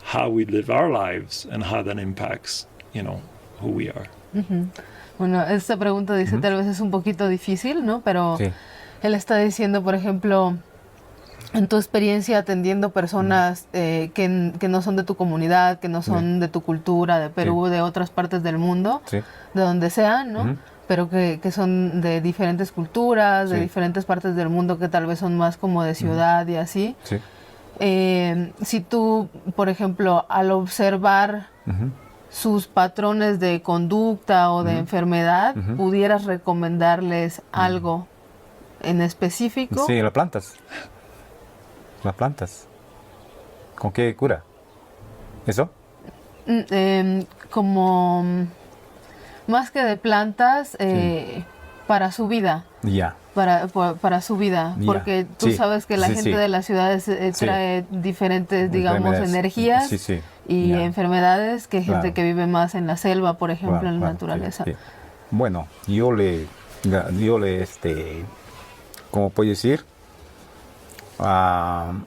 how we live our lives and how that impacts, who we are? Bueno, esta pregunta dice tal vez es un poquito difícil, ¿no? Pero él está diciendo, por ejemplo, en tu experiencia atendiendo personas que no son de tu comunidad, que no son de tu cultura, de Perú, de otras partes del mundo, de donde sean, ¿no? Pero que son de diferentes culturas, de diferentes partes del mundo que tal vez son más como de ciudad y así. Si tú, por ejemplo, al observar sus patrones de conducta o de enfermedad, pudieras recomendarles algo en específico. Sí, las plantas. Las plantas. ¿Con qué cura? ¿Eso? Como más que de plantas, para su vida. Ya. Para su vida. Porque tú sabes que la gente de las ciudades trae diferentes, digamos, energías y enfermedades que gente que vive más en la selva, por ejemplo, en la naturaleza. Bueno, yo le ¿cómo puedo decir?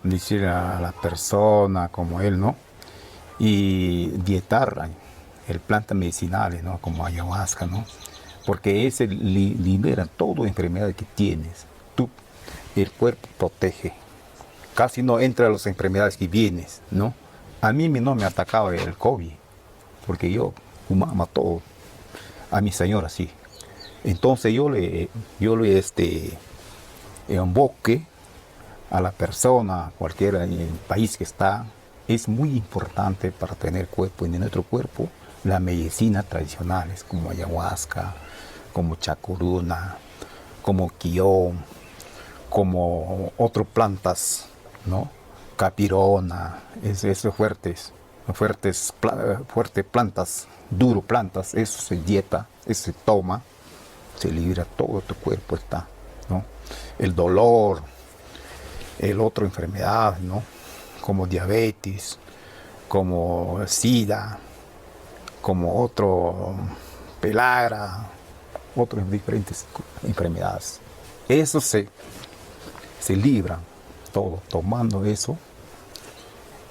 Decir a la persona como él, ¿no? Y dietar el plantas medicinales, ¿no? Como ayahuasca, ¿no? Porque ese libera todas las enfermedades que tienes. El cuerpo protege. Casi no entra las enfermedades que vienes, ¿no? A mí no me atacaba el COVID, porque yo fumaba todo. A mi señora sí. Entonces yo le invoqué a la persona, cualquiera en el país que está, es muy importante para tener cuerpo en nuestro cuerpo las medicinas tradicionales como ayahuasca, como chacruna, como quión, como otras plantas, ¿no? Capirona, esas fuertes plantas, duro plantas, eso se dieta, eso se toma, se libera todo tu cuerpo, está, ¿no? El dolor, el otro enfermedad, ¿no? Como diabetes, como sida, como otro pelara, otras diferentes enfermedades. Eso se libra todo, tomando eso,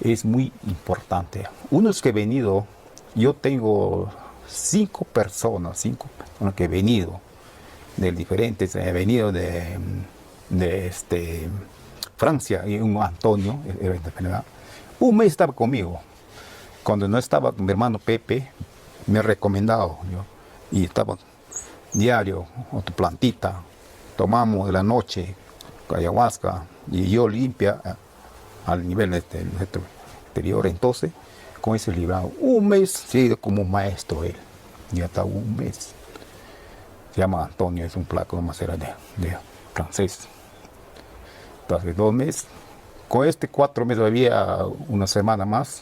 es muy importante. Unos que he venido, yo tengo 5 personas que he venido, de diferentes, he venido de Francia, y un Antonio, un mes estaba conmigo. Cuando no estaba mi hermano Pepe, me ha recomendado yo, y estaba diario, otra plantita, tomamos de la noche, ayahuasca, y yo limpia al nivel exterior. Entonces, con ese librado, un mes, sí, como maestro él, y hasta un mes. Se llama Antonio, es un placo más era de francés. Entonces, 2 meses. Con 4 meses había una semana más.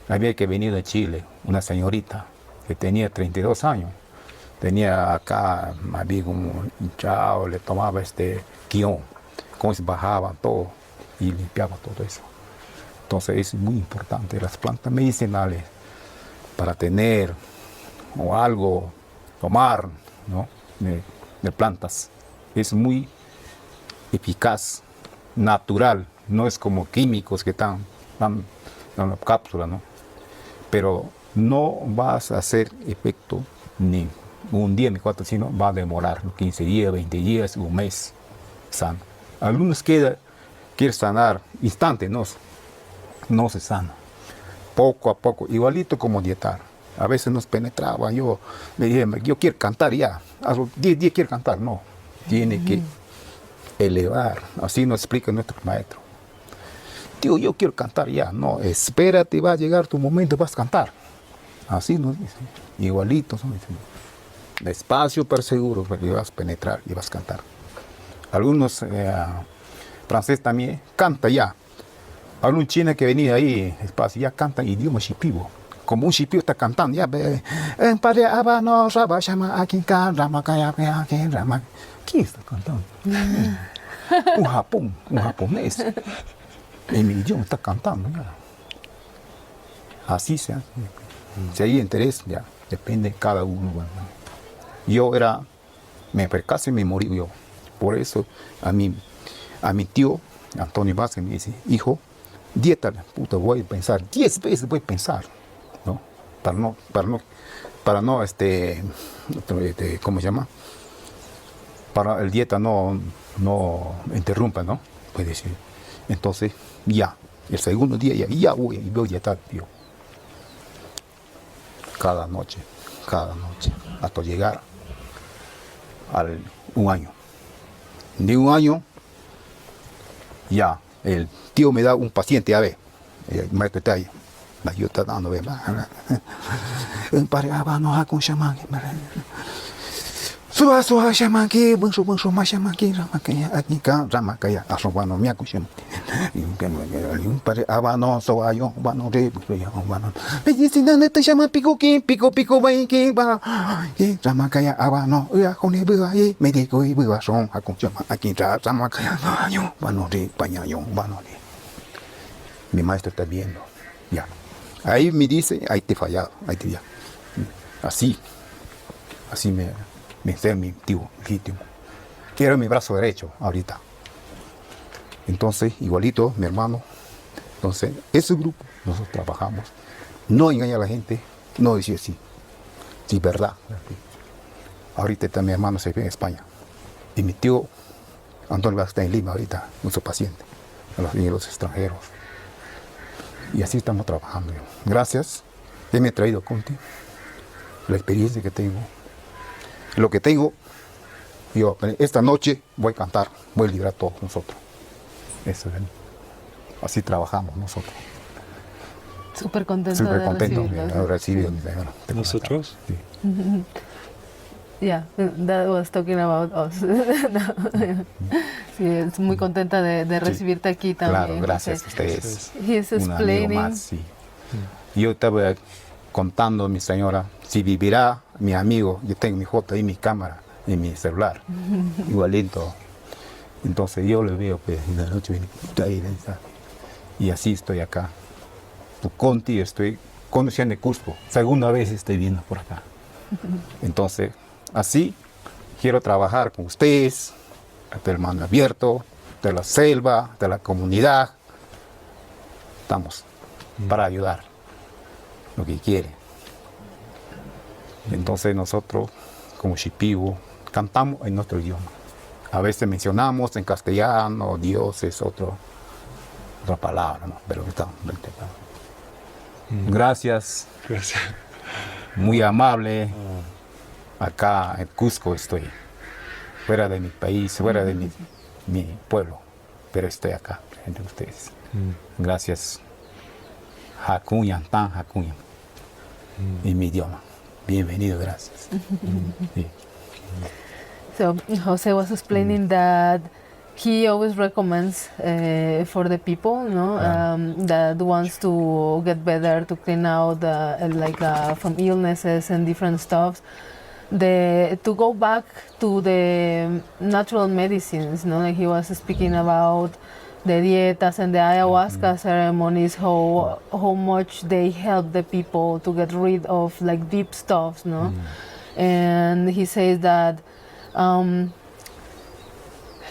Había que venir de Chile, una señorita que tenía 32 años. Tenía acá, había como hinchado, le tomaba quión, como se bajaba todo y limpiaba todo eso. Entonces es muy importante las plantas medicinales para tener o algo, tomar, ¿no? de plantas. Es muy eficaz, natural, no es como químicos que están en la cápsula, ¿no? Pero no vas a hacer efecto ni un día ni cuatro, sino va a demorar 15 días, 20 días, un mes sano. Algunos quieren sanar instante, no se sana. Poco a poco, igualito como dietar. A veces nos penetraba, yo le dije, yo quiero cantar ya, a los 10 días quiero cantar, no. Tiene que elevar, así nos explica nuestro maestro. Tío, yo quiero cantar ya, no, espérate, va a llegar tu momento, vas a cantar. Así nos dicen, igualito. Despacio pero seguro, porque vas a penetrar y vas a cantar. Algunos franceses también, canta ya. Algún chino que venía ahí, despacio, ya cantan idioma Shipibo. Como un Shipibo está cantando, ya ve. ¿Quién está cantando? Un japonés. En mi idioma está cantando ya. Así se hace. Si hay interés, ya depende de cada uno. Bueno. Yo me percasé y me morí yo. Por eso a mi tío, Antonio Vasquez, me dice, hijo, dieta, puta, voy a pensar, 10 veces voy a pensar, ¿no? Para no, ¿cómo se llama? Para el dieta no interrumpa, ¿no? Puede decir. Entonces, ya, el segundo día ya voy a dietar, tío. Cada noche, hasta llegar un año. De un año, ya, el tío me da un paciente, a ver, el maestro está ahí, la yo está dando, ve, un par de abanos con chamán, suba, chamán, que buen más chamán, que aquí, rama, que ya, asomando, me acusan. Un par de abanos, soba yo, vano, medicina, te llama pico, va, que va, rama, que ya, abano, ya, con el beba, médico y beba, son, a con chamán, aquí, rama, que ya, vano, pañayo, vano. Mi maestro está viendo, ya. Ahí me dice, ahí te he fallado, ahí te ya. Así me enseñó mi tío legítimo. Quiero mi brazo derecho ahorita. Entonces, igualito, mi hermano. Entonces, ese grupo, nosotros trabajamos. No engañar a la gente, no decir sí. Sí, verdad. Ahorita está mi hermano, se ve en España. Y mi tío, Antonio Vasquez, está en Lima ahorita, nuestro paciente, a los extranjeros. Y así estamos trabajando. Gracias. Yo me he traído contigo la experiencia que tengo. Lo que tengo, yo esta noche voy a cantar, voy a librar a todos nosotros. Eso, así trabajamos nosotros. Súper contento de recibirlos. ¿Nosotros? Sí. Yeah, that was talking about us. Sí, es muy contenta de recibirte aquí también. Claro, gracias a ustedes. He's explaining. Más, sí. Yo estaba contando a mi señora, si vivirá mi amigo, yo tengo mi foto ahí, mi cámara, en mi celular, igualito. Entonces yo le veo, pues, en la noche viene ahí, y así estoy acá. Conti, estoy conociendo el Cusco, segunda vez estoy viendo por acá. Entonces, así quiero trabajar con ustedes, del mano abierto, de la selva, de la comunidad. Estamos para ayudar lo que quiere. Entonces nosotros, como Shipibo, cantamos en nuestro idioma. A veces mencionamos en castellano, Dios es otra palabra, ¿no? Pero estamos Gracias. Gracias. Muy amable. Acá en Cusco estoy, fuera de mi país, fuera de mi pueblo, pero estoy acá entre ustedes. Gracias. Hakuyan, tan Hakuyan, en mi idioma. Bienvenido, gracias. Sí. So Jose was explaining that he always recommends for the people, no, that wants to get better, to clean out from illnesses and different stuff, to go back to the natural medicines, no, like he was speaking about the dietas and the ayahuasca ceremonies, how much they help the people to get rid of like deep stuffs, no? And he says that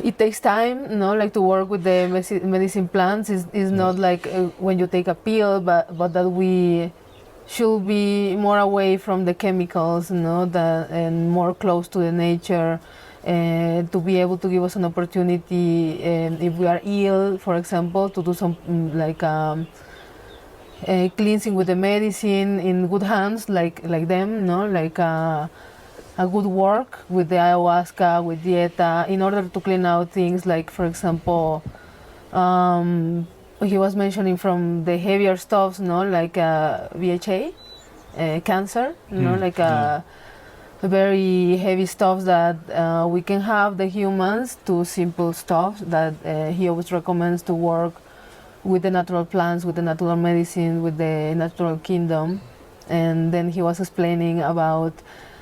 it takes time, no, like to work with the medicine plants is not like when you take a pill, but that we should be more away from the chemicals, no, and more close to the nature. To be able to give us an opportunity, if we are ill, for example, to do some cleansing with the medicine in good hands, like them, no, like a good work with the ayahuasca, with dieta, in order to clean out things like, for example, he was mentioning from the heavier stuffs, no, like VHA, cancer, no, like very heavy stuff that we can have the humans, to simple stuff that he always recommends to work with the natural plants, with the natural medicine, with the natural kingdom. And then he was explaining about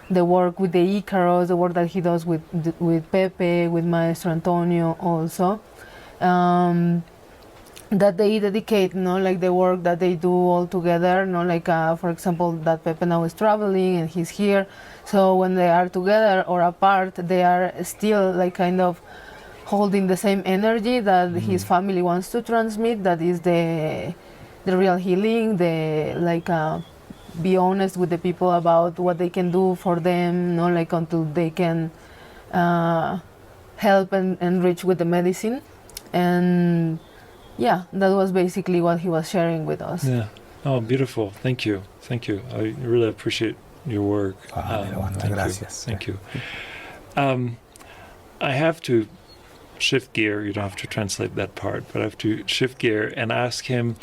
the work with the Icaro, the work that he does with Pepe, with Maestro Antonio also, that they dedicate, no, like the work that they do all together, no, like for example, that Pepe now is traveling and he's here. So when they are together or apart, they are still like kind of holding the same energy that his family wants to transmit. That is the real healing, the like be honest with the people about what they can do for them, no, like until they can help and enrich with the medicine. And yeah, that was basically what he was sharing with us. Yeah. Oh, beautiful. Thank you. Thank you. I really appreciate your work. Thank you. I have to shift gear. You don't have to translate that part, but I have to shift gear and ask him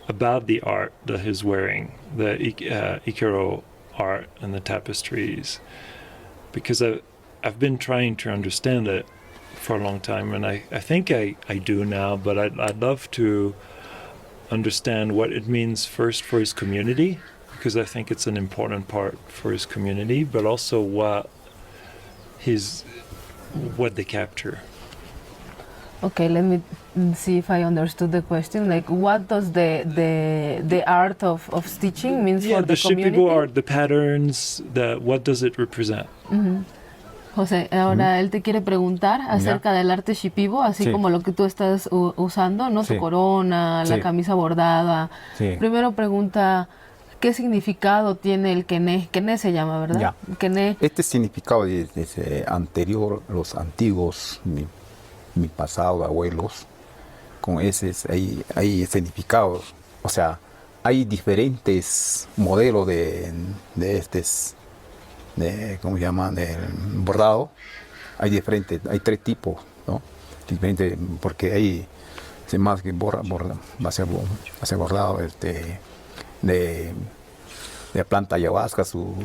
about the art that he's wearing, the Icaro art and the tapestries, because I've been trying to understand it for a long time, and I think I do now, but I'd love to understand what it means first for his community, because I think it's an important part for his community, but also what they capture. Okay, let me see if I understood the question. Like, what does the art of stitching means for the community? Shipibo art, the patterns, what does it represent? José, ahora él te quiere preguntar acerca del arte Shipibo, así como lo que tú estás usando, ¿no? Tu corona, la camisa bordada. Primero pregunta, ¿qué significado tiene el quené? Quené se llama, ¿verdad? Quené. Este significado desde anterior, los antiguos, mi pasado, abuelos, con ese hay significados. O sea, hay diferentes modelos de ¿cómo se llama? Del bordado. Hay tres tipos, ¿no? Diferentes, porque hay más que va a ser bordado de planta ayahuasca, su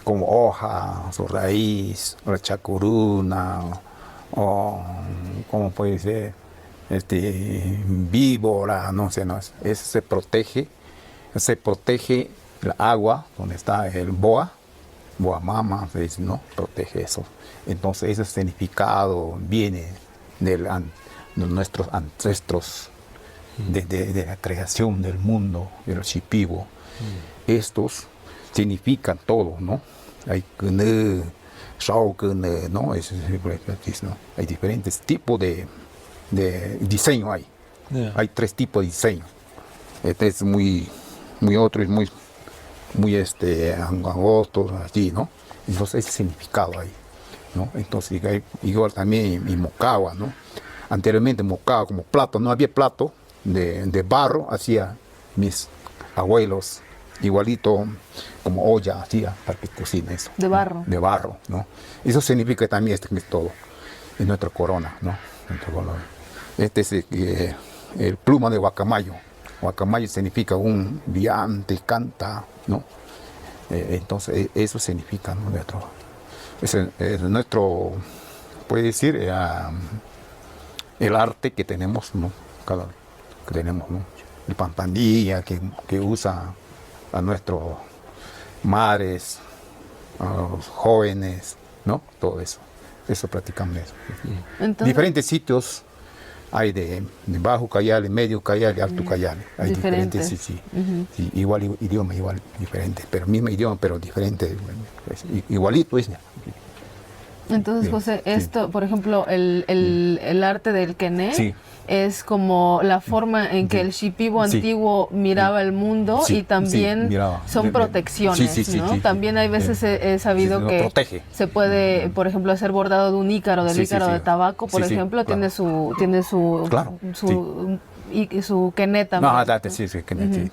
como hoja, su raíz, la chacruna, o como puede ser víbora, no sé, no, eso se protege la agua donde está el boa mama, se dice, ¿no? Protege eso. Entonces ese significado viene de nuestros ancestros, de la creación del mundo, de los Shipibo. Estos significan todo, ¿no? Hay quené, quené, ¿no? Hay diferentes tipos de diseño hay. Hay tres tipos de diseño. Este es muy otro, es muy angosto, así, ¿no? Entonces ese significado ahí, ¿no? Entonces igual también y mocagua, ¿no? Anteriormente mocagua como plato, no había plato de barro, hacía mis abuelos igualito como olla, hacía para que cocine eso. De barro. ¿No? De barro, ¿no? Eso significa también que es todo, es nuestra corona, ¿no? Este es el pluma de guacamayo. Guacamayo significa un viante, canta, ¿no? Entonces eso significa, ¿no? Nuestro, puede decir, el arte que tenemos, ¿no? Que tenemos, ¿no? El pampanilla que usa a nuestros madres, a los jóvenes, ¿no? Todo eso. Eso practicamos eso. Entonces, diferentes sitios hay de bajo callale, medio callale, alto callale. Hay diferentes, sí. Sí, igual idioma, igual diferente, pero mismo idioma, pero diferente. Pues, igualito es. Entonces, José, esto, por ejemplo, el arte del quené es como la forma en que el Shipibo antiguo miraba el mundo y también son protecciones, ¿no? También hay veces he sabido que protege. Se puede, por ejemplo, hacer bordado de un ícaro, del ícaro de tabaco, por ejemplo, tiene su quené también.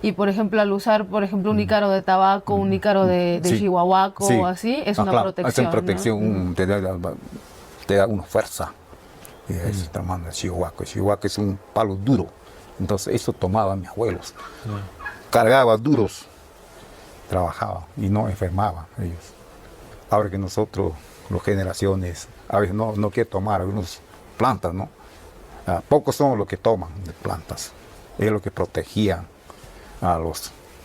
Y por ejemplo, al usar, por ejemplo, un ícaro de tabaco, un ícaro de chihuahuaco o así, es una protección. Es una protección, ¿no? te da una fuerza. Y eso tomando el chihuahuaco. El chihuahuaco es un palo duro. Entonces eso tomaban mis abuelos. Cargaba duros, trabajaba y no enfermaba ellos. Ahora que nosotros, las generaciones, a veces no quieren tomar algunas plantas, ¿no? Pocos son los que toman de plantas. Es lo que protegían a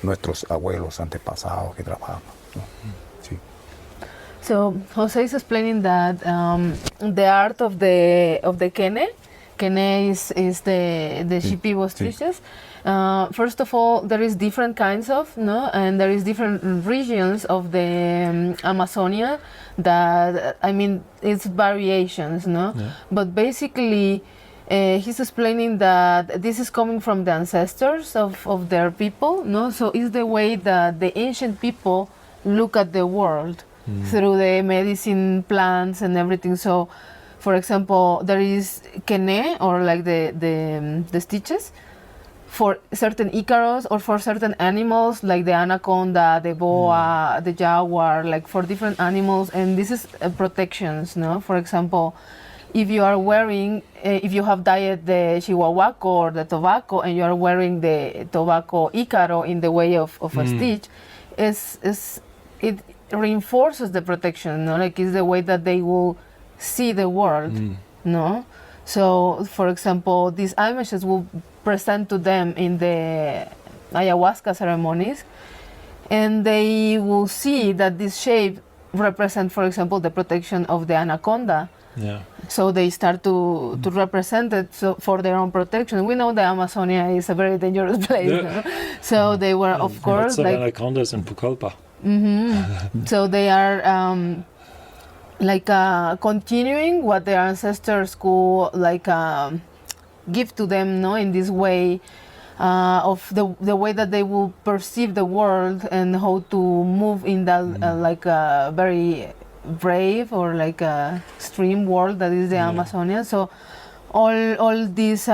nuestros abuelos antepasados que trabajaban, ¿no? Sí. So Jose is explaining that the art of the kene is the Shipibo stitches. First of all, there is different kinds of, no, and there is different regions of the Amazonia that, I mean, it's variations, no, but basically he's explaining that this is coming from the ancestors of their people, no, so it's the way that the ancient people look at the world through the medicine plants and everything. So, for example, there is kene, or like the stitches, for certain Icaros or for certain animals, like the anaconda, the boa, the jaguar, like for different animals. And this is protections, no? For example, if you are wearing, if you have dyed the chihuahuaco or the tobacco, and you are wearing the tobacco Icaro in the way of a stitch, it reinforces the protection, no? Like it's the way that they will see the world, no? So, for example, these images will present to them in the ayahuasca ceremonies, and they will see that this shape represents, for example, the protection of the anaconda. So they start to represent it for their own protection. We know the Amazonia is a very dangerous place, no? So they were, of course, like anacondas in Pucallpa. So they are continuing what their ancestors could give to them, no, in this way of the way that they will perceive the world and how to move in that very brave or like a extreme world that is the Amazonia. So all these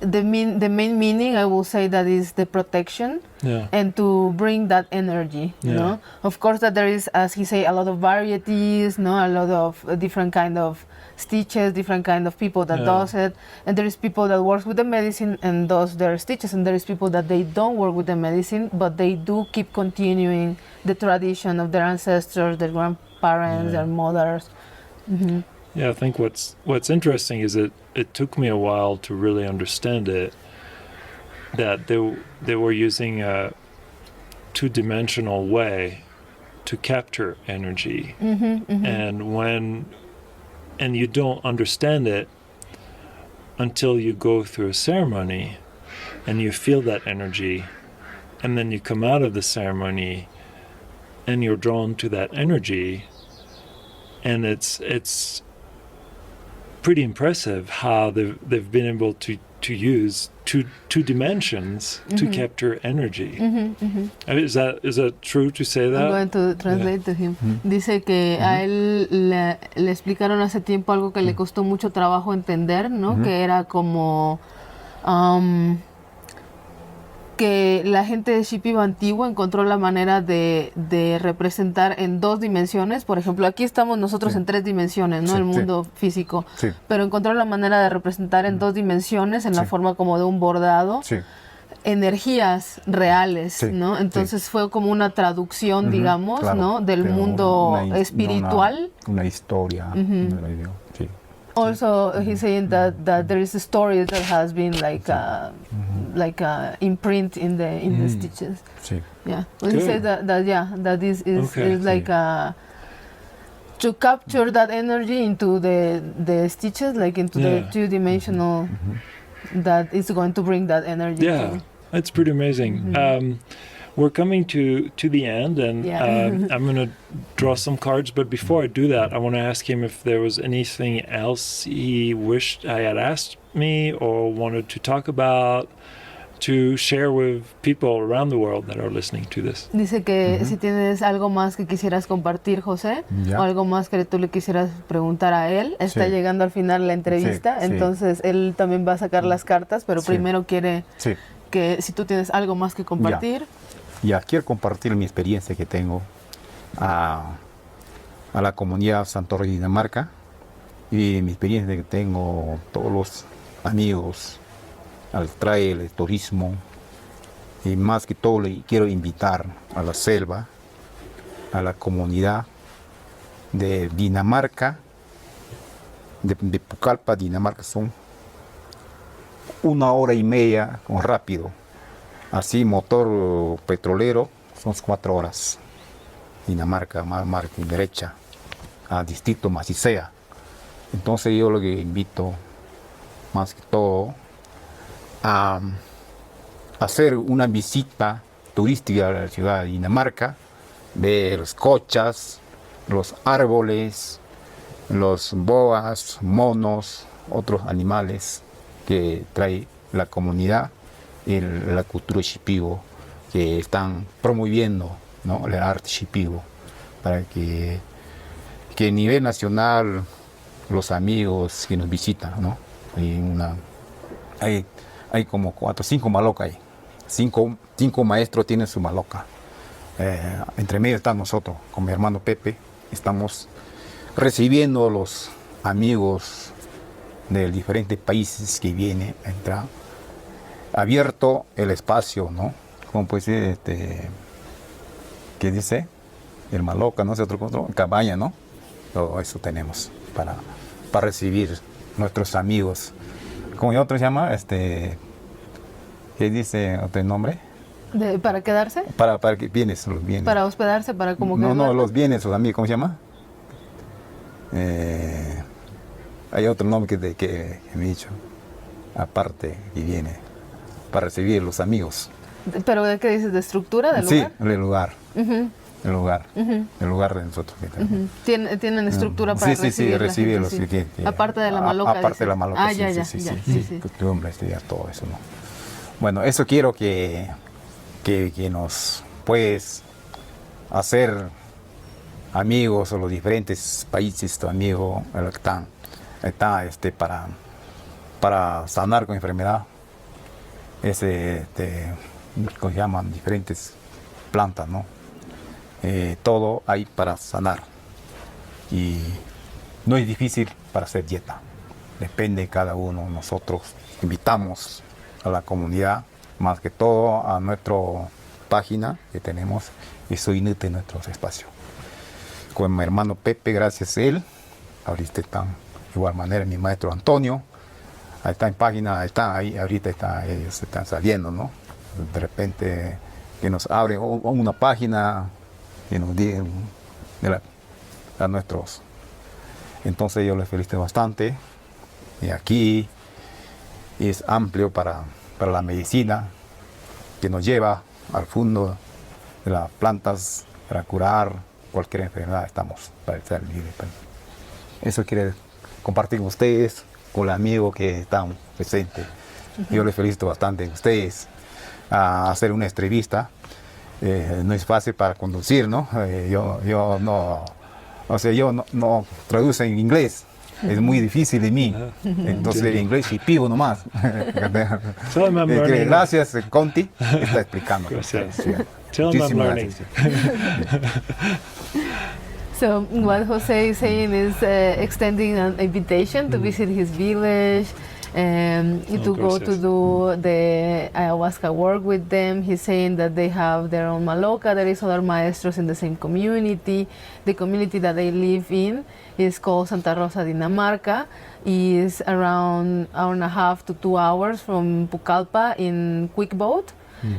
the main meaning, I will say, that is the protection and to bring that energy, you know. Of course that there is, as he say, a lot of varieties, no, a lot of different kind of stitches, different kind of people that does it, and there is people that works with the medicine and does their stitches, and there is people that they don't work with the medicine, but they do keep continuing the tradition of their ancestors, their grandparents, their mothers. Yeah, I think what's interesting is it took me a while to really understand it, that they were using a two-dimensional way to capture energy, and you don't understand it until you go through a ceremony and you feel that energy, and then you come out of the ceremony and you're drawn to that energy, and it's pretty impressive how they've been able to use two dimensions to capture energy. I mean, is that true to say that? I'm going to translate to him. Dice que a él le explicaron hace tiempo algo que le costó mucho trabajo entender, ¿no? Que era como que la gente de Shipibo antiguo encontró la manera de representar en dos dimensiones. Por ejemplo, aquí estamos nosotros en tres dimensiones, ¿no? El mundo físico. Pero encontró la manera de representar en dos dimensiones, en la forma como de un bordado, energías reales, ¿no? Entonces fue como una traducción, digamos, ¿no? Del mundo espiritual. Una historia. Also, he's saying that there is a story that has been like a imprint in the stitches. Yeah. Well, he said that this is like to capture that energy into the stitches, like into the two-dimensional, that is going to bring that energy. Yeah, that's pretty amazing. We're coming to the end, and I'm going to draw some cards. But before I do that, I want to ask him if there was anything else he wished I had asked me or wanted to talk about, to share with people around the world that are listening to this. Dice que si tienes algo más que quisieras compartir, José, o algo más que tú le quisieras preguntar a él. Está llegando al final la entrevista, entonces él también va a sacar las cartas, pero primero quiere que si tú tienes algo más que compartir. Ya, quiero compartir mi experiencia que tengo a la comunidad Santo Rey de Dinamarca, y mi experiencia que tengo todos los amigos al trail, el turismo, y más que todo le quiero invitar a la selva, a la comunidad de Dinamarca, de Pucallpa, Dinamarca. Son 1 hora y media con rápido. Así motor petrolero son 4 horas. Dinamarca, margen derecha, a distrito Macicea. Entonces yo lo que invito más que todo a hacer una visita turística a la ciudad de Dinamarca, ver los cochas, los árboles, los boas, monos, otros animales que trae la comunidad y la cultura Shipibo, que están promoviendo, ¿no?, el arte Shipibo, para que a nivel nacional los amigos que nos visitan, ¿no? Hay como 4 o 5 malocas ahí. 5 maestros tienen su maloca. Entre medio están nosotros, con mi hermano Pepe. Estamos recibiendo a los amigos de diferentes países que vienen a entrar. Abierto el espacio, ¿no? Como puede ser, ¿qué dice? El maloca, no sé, otro cabaña, ¿no? Todo eso tenemos para recibir nuestros amigos. ¿Cómo otro se llama? ¿Qué dice otro nombre? ¿Para quedarse? Para que vienes, los bienes. ¿Para hospedarse? ¿Para como que No, los bienes, los amigos, ¿cómo se llama? Hay otro nombre que me he dicho, aparte, que viene, para recibir los amigos. ¿Pero de qué dices? ¿De estructura del lugar? Sí, el lugar. El lugar de nosotros. ¿Tienen estructura para recibir? Sí, recibirlos. Aparte de la maloca. Aparte de la maloca, sí. Costumbre, todo eso, ¿no? Bueno, eso quiero que nos puedes hacer amigos o los diferentes países, tu amigo, están para sanar con enfermedad. ¿Cómo se llaman? Diferentes plantas, ¿no? Todo hay para sanar, y no es difícil para hacer dieta, depende de cada uno. Nosotros invitamos a la comunidad, más que todo a nuestra página que tenemos, y soy inútil en nuestros espacios. Con mi hermano Pepe, gracias a él, ahorita están de igual manera mi maestro Antonio, ahí está en página, ahorita ellos están saliendo, ¿no? De repente que nos abre una página que nos digan a nuestros. Entonces yo les felicito bastante, y aquí es amplio para la medicina, que nos lleva al fondo de las plantas para curar cualquier enfermedad. Estamos para estar libres. Eso quiero compartir con ustedes, con los amigos que están presentes. Yo les felicito bastante a ustedes a hacer una entrevista. No es fácil para conducir, ¿no? Yo no traduzco en inglés. Es muy difícil de mí. Entonces el inglés y pivo nomás. Gracias, Conti, está explicando. Gracias. Tell them I'm learning. So what Jose is saying is extending an invitation to visit his village, to go to do the ayahuasca work with them. He's saying that they have their own maloca. There is other maestros in the same community. The community that they live in is called Santa Rosa, Dinamarca. Is around 1.5 to 2 hours from Pucallpa in quick boat.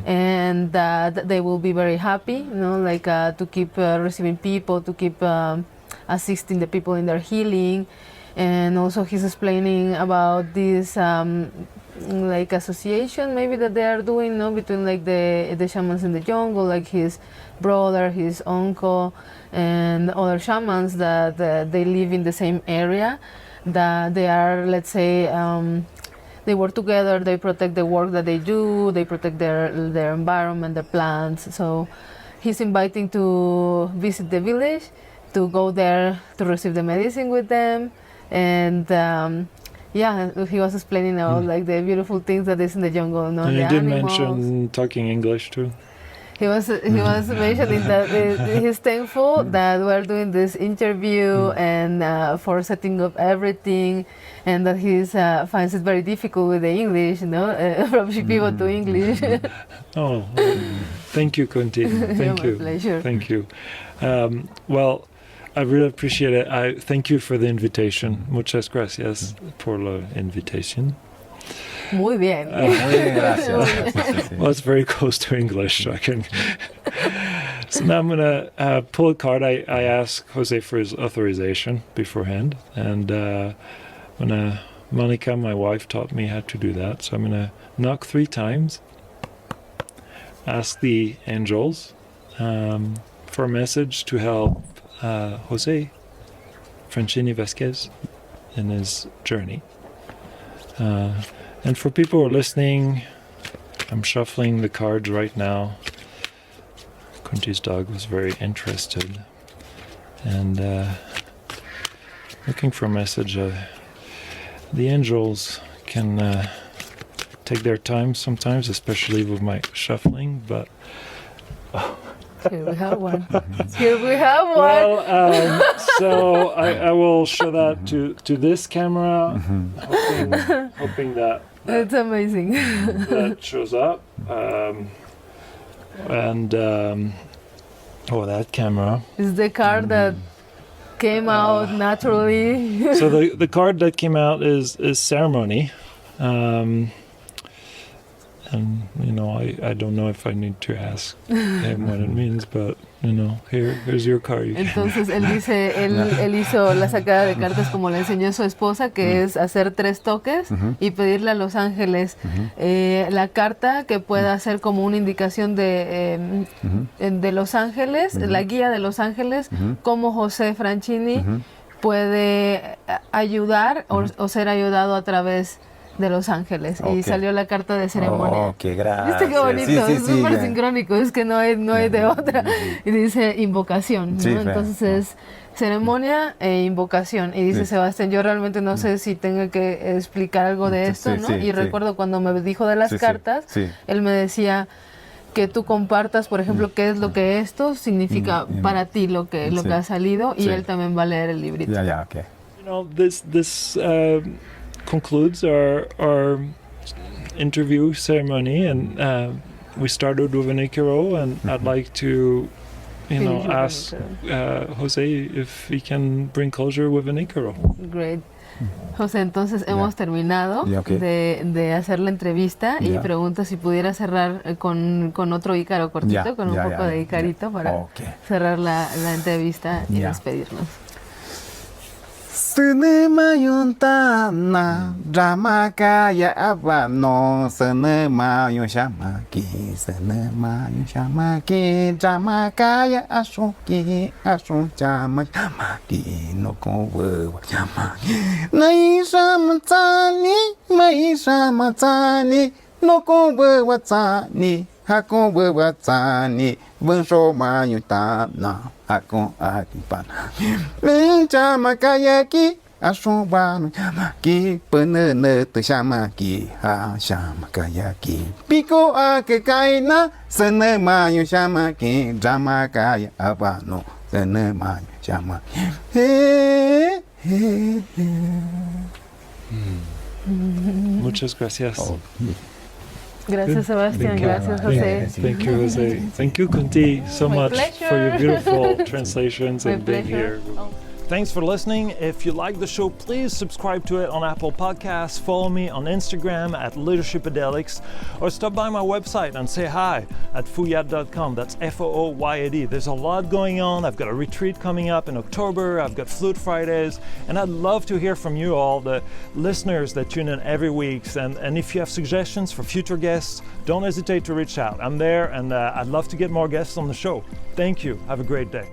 And they will be very happy, to keep receiving people, to keep assisting the people in their healing. And also he's explaining about this like association maybe that they are doing, no, between like the shamans in the jungle, like his brother, his uncle, and other shamans that they live in the same area, that they are, let's say, they work together, they protect the work that they do, they protect their environment, their plants. So he's inviting to visit the village, to go there to receive the medicine with them. And yeah, he was explaining about like the beautiful things that is in the jungle. No? And the he did animals. mention talking English too. He was mentioning that he's thankful that we're doing this interview and for setting up everything, and that he finds it very difficult with the English, from Shipibo to English. Oh, thank you, Conti. Thank you. My pleasure. Thank you. Well, I really appreciate it. I thank you for the invitation. Muchas gracias por la invitación. Muy bien. Muy bien, gracias. Well, it's very close to English, so I can. So now I'm going to pull a card. I asked Jose for his authorization beforehand, and Monica, my wife, taught me how to do that. So I'm going to knock 3 times, ask the angels for a message to help Jose Franchini Vasquez in his journey. And for people who are listening, I'm shuffling the cards right now. Kunti's dog was very interested and looking for a message. The angels can take their time sometimes, especially with my shuffling, but Here we have one. Here we have one. well, so I will show that to this camera, hoping that It's amazing. that shows up, and that camera. It's the card that came out naturally. So the card that came out is Ceremony, and I don't know if I need to ask him what it means, but here's your card. Entonces él dice, él hizo la sacada de cartas como le enseñó su esposa, que es hacer 3 toques y pedirle a los ángeles la carta que pueda ser como una indicación de los ángeles, la guía de los ángeles, cómo José Franchini puede ayudar o ser ayudado a través de Los Ángeles. Y salió la carta de ceremonia. Oh, qué gracias. ¿Viste qué bonito? Sí, es súper sincrónico, es que no hay de otra. Y dice invocación, ¿no? Sí, Entonces es ceremonia e invocación. Y dice Sebastián, yo realmente no sé si tengo que explicar algo de esto, ¿no? Y recuerdo cuando me dijo de las cartas, él me decía que tú compartas, por ejemplo, qué es lo que esto significa para ti, lo que ha salido, y él también va a leer el librito. Okay. This concludes our interview ceremony, and we started with an Icaro, and I'd like to ask Jose if he can bring closure with an Icaro. Great. José, entonces hemos terminado de hacer la entrevista y pregunto si pudiera cerrar con otro Icaro cortito, con un poco de Icarito para cerrar la entrevista y despedirnos. Senemayuntana Ramakaya Abano Senemayun Shamaki Senemayun Shamaki Ramakaya Asuki Asun Chamaki no Kowe Shamaki Naisha Matani no Kowe Watani Hakowe Watani Bunsho Mayutana Hakon Akipana Chamakayaki Asubano Chamaki Penene Chamaki Ha Chamakayaki Pico Akekaina Senemayu Chamaki Dramakaya Abano Senemayu Chamaki Muchas gracias. Gracias, Sebastián. Gracias, José. Thank you, Jose. Thank you, Kunti, so much pleasure. for your beautiful translations and being here. Thanks for listening. If you like the show, please subscribe to it on Apple Podcasts, follow me on Instagram at Leadershipadelics, or stop by my website and say hi at fooyad.com. That's F-O-O-Y-A-D. There's a lot going on. I've got a retreat coming up in October. I've got Flute Fridays, and I'd love to hear from you all, the listeners that tune in every week. And if you have suggestions for future guests, don't hesitate to reach out. I'm there, and I'd love to get more guests on the show. Thank you. Have a great day.